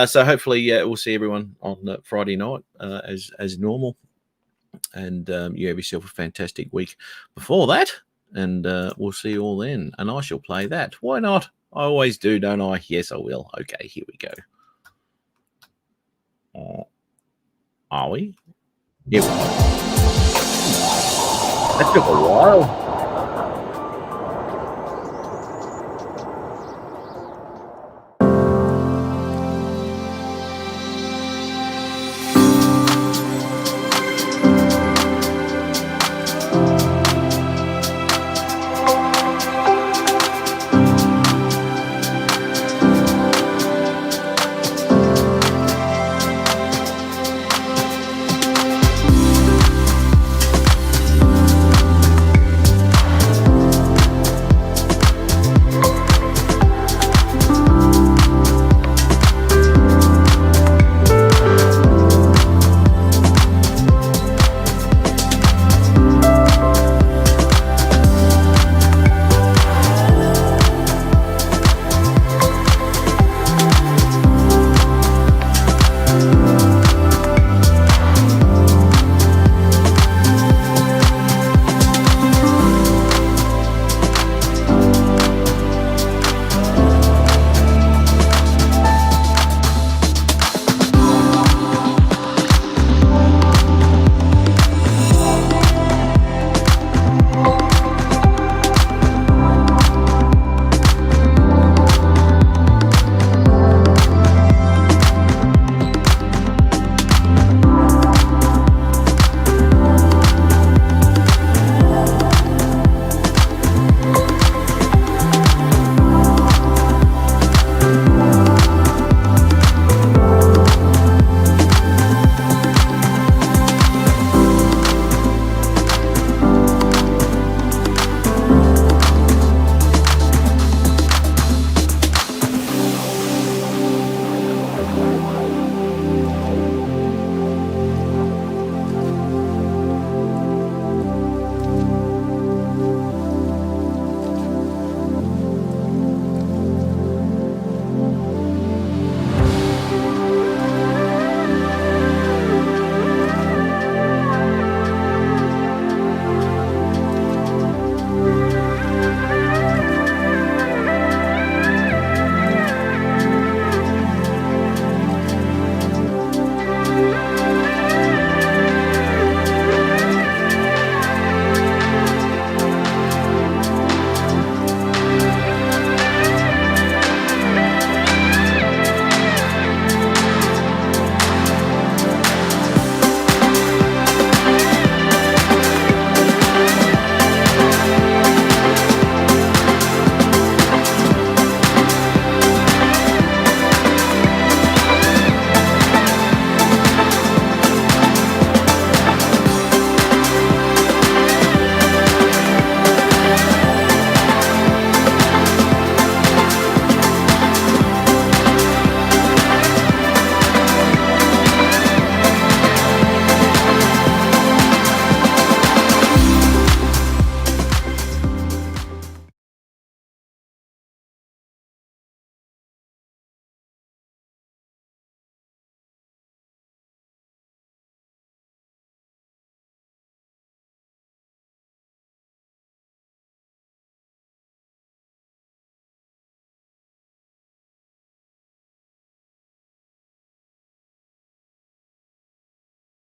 So hopefully we'll see everyone on Friday night as normal. And you have yourself a fantastic week before that. And we'll see you all then. And I shall play that. Why not? I always do, don't I? Yes, I will. Okay, here we go. Are we? Here we go. That took a while.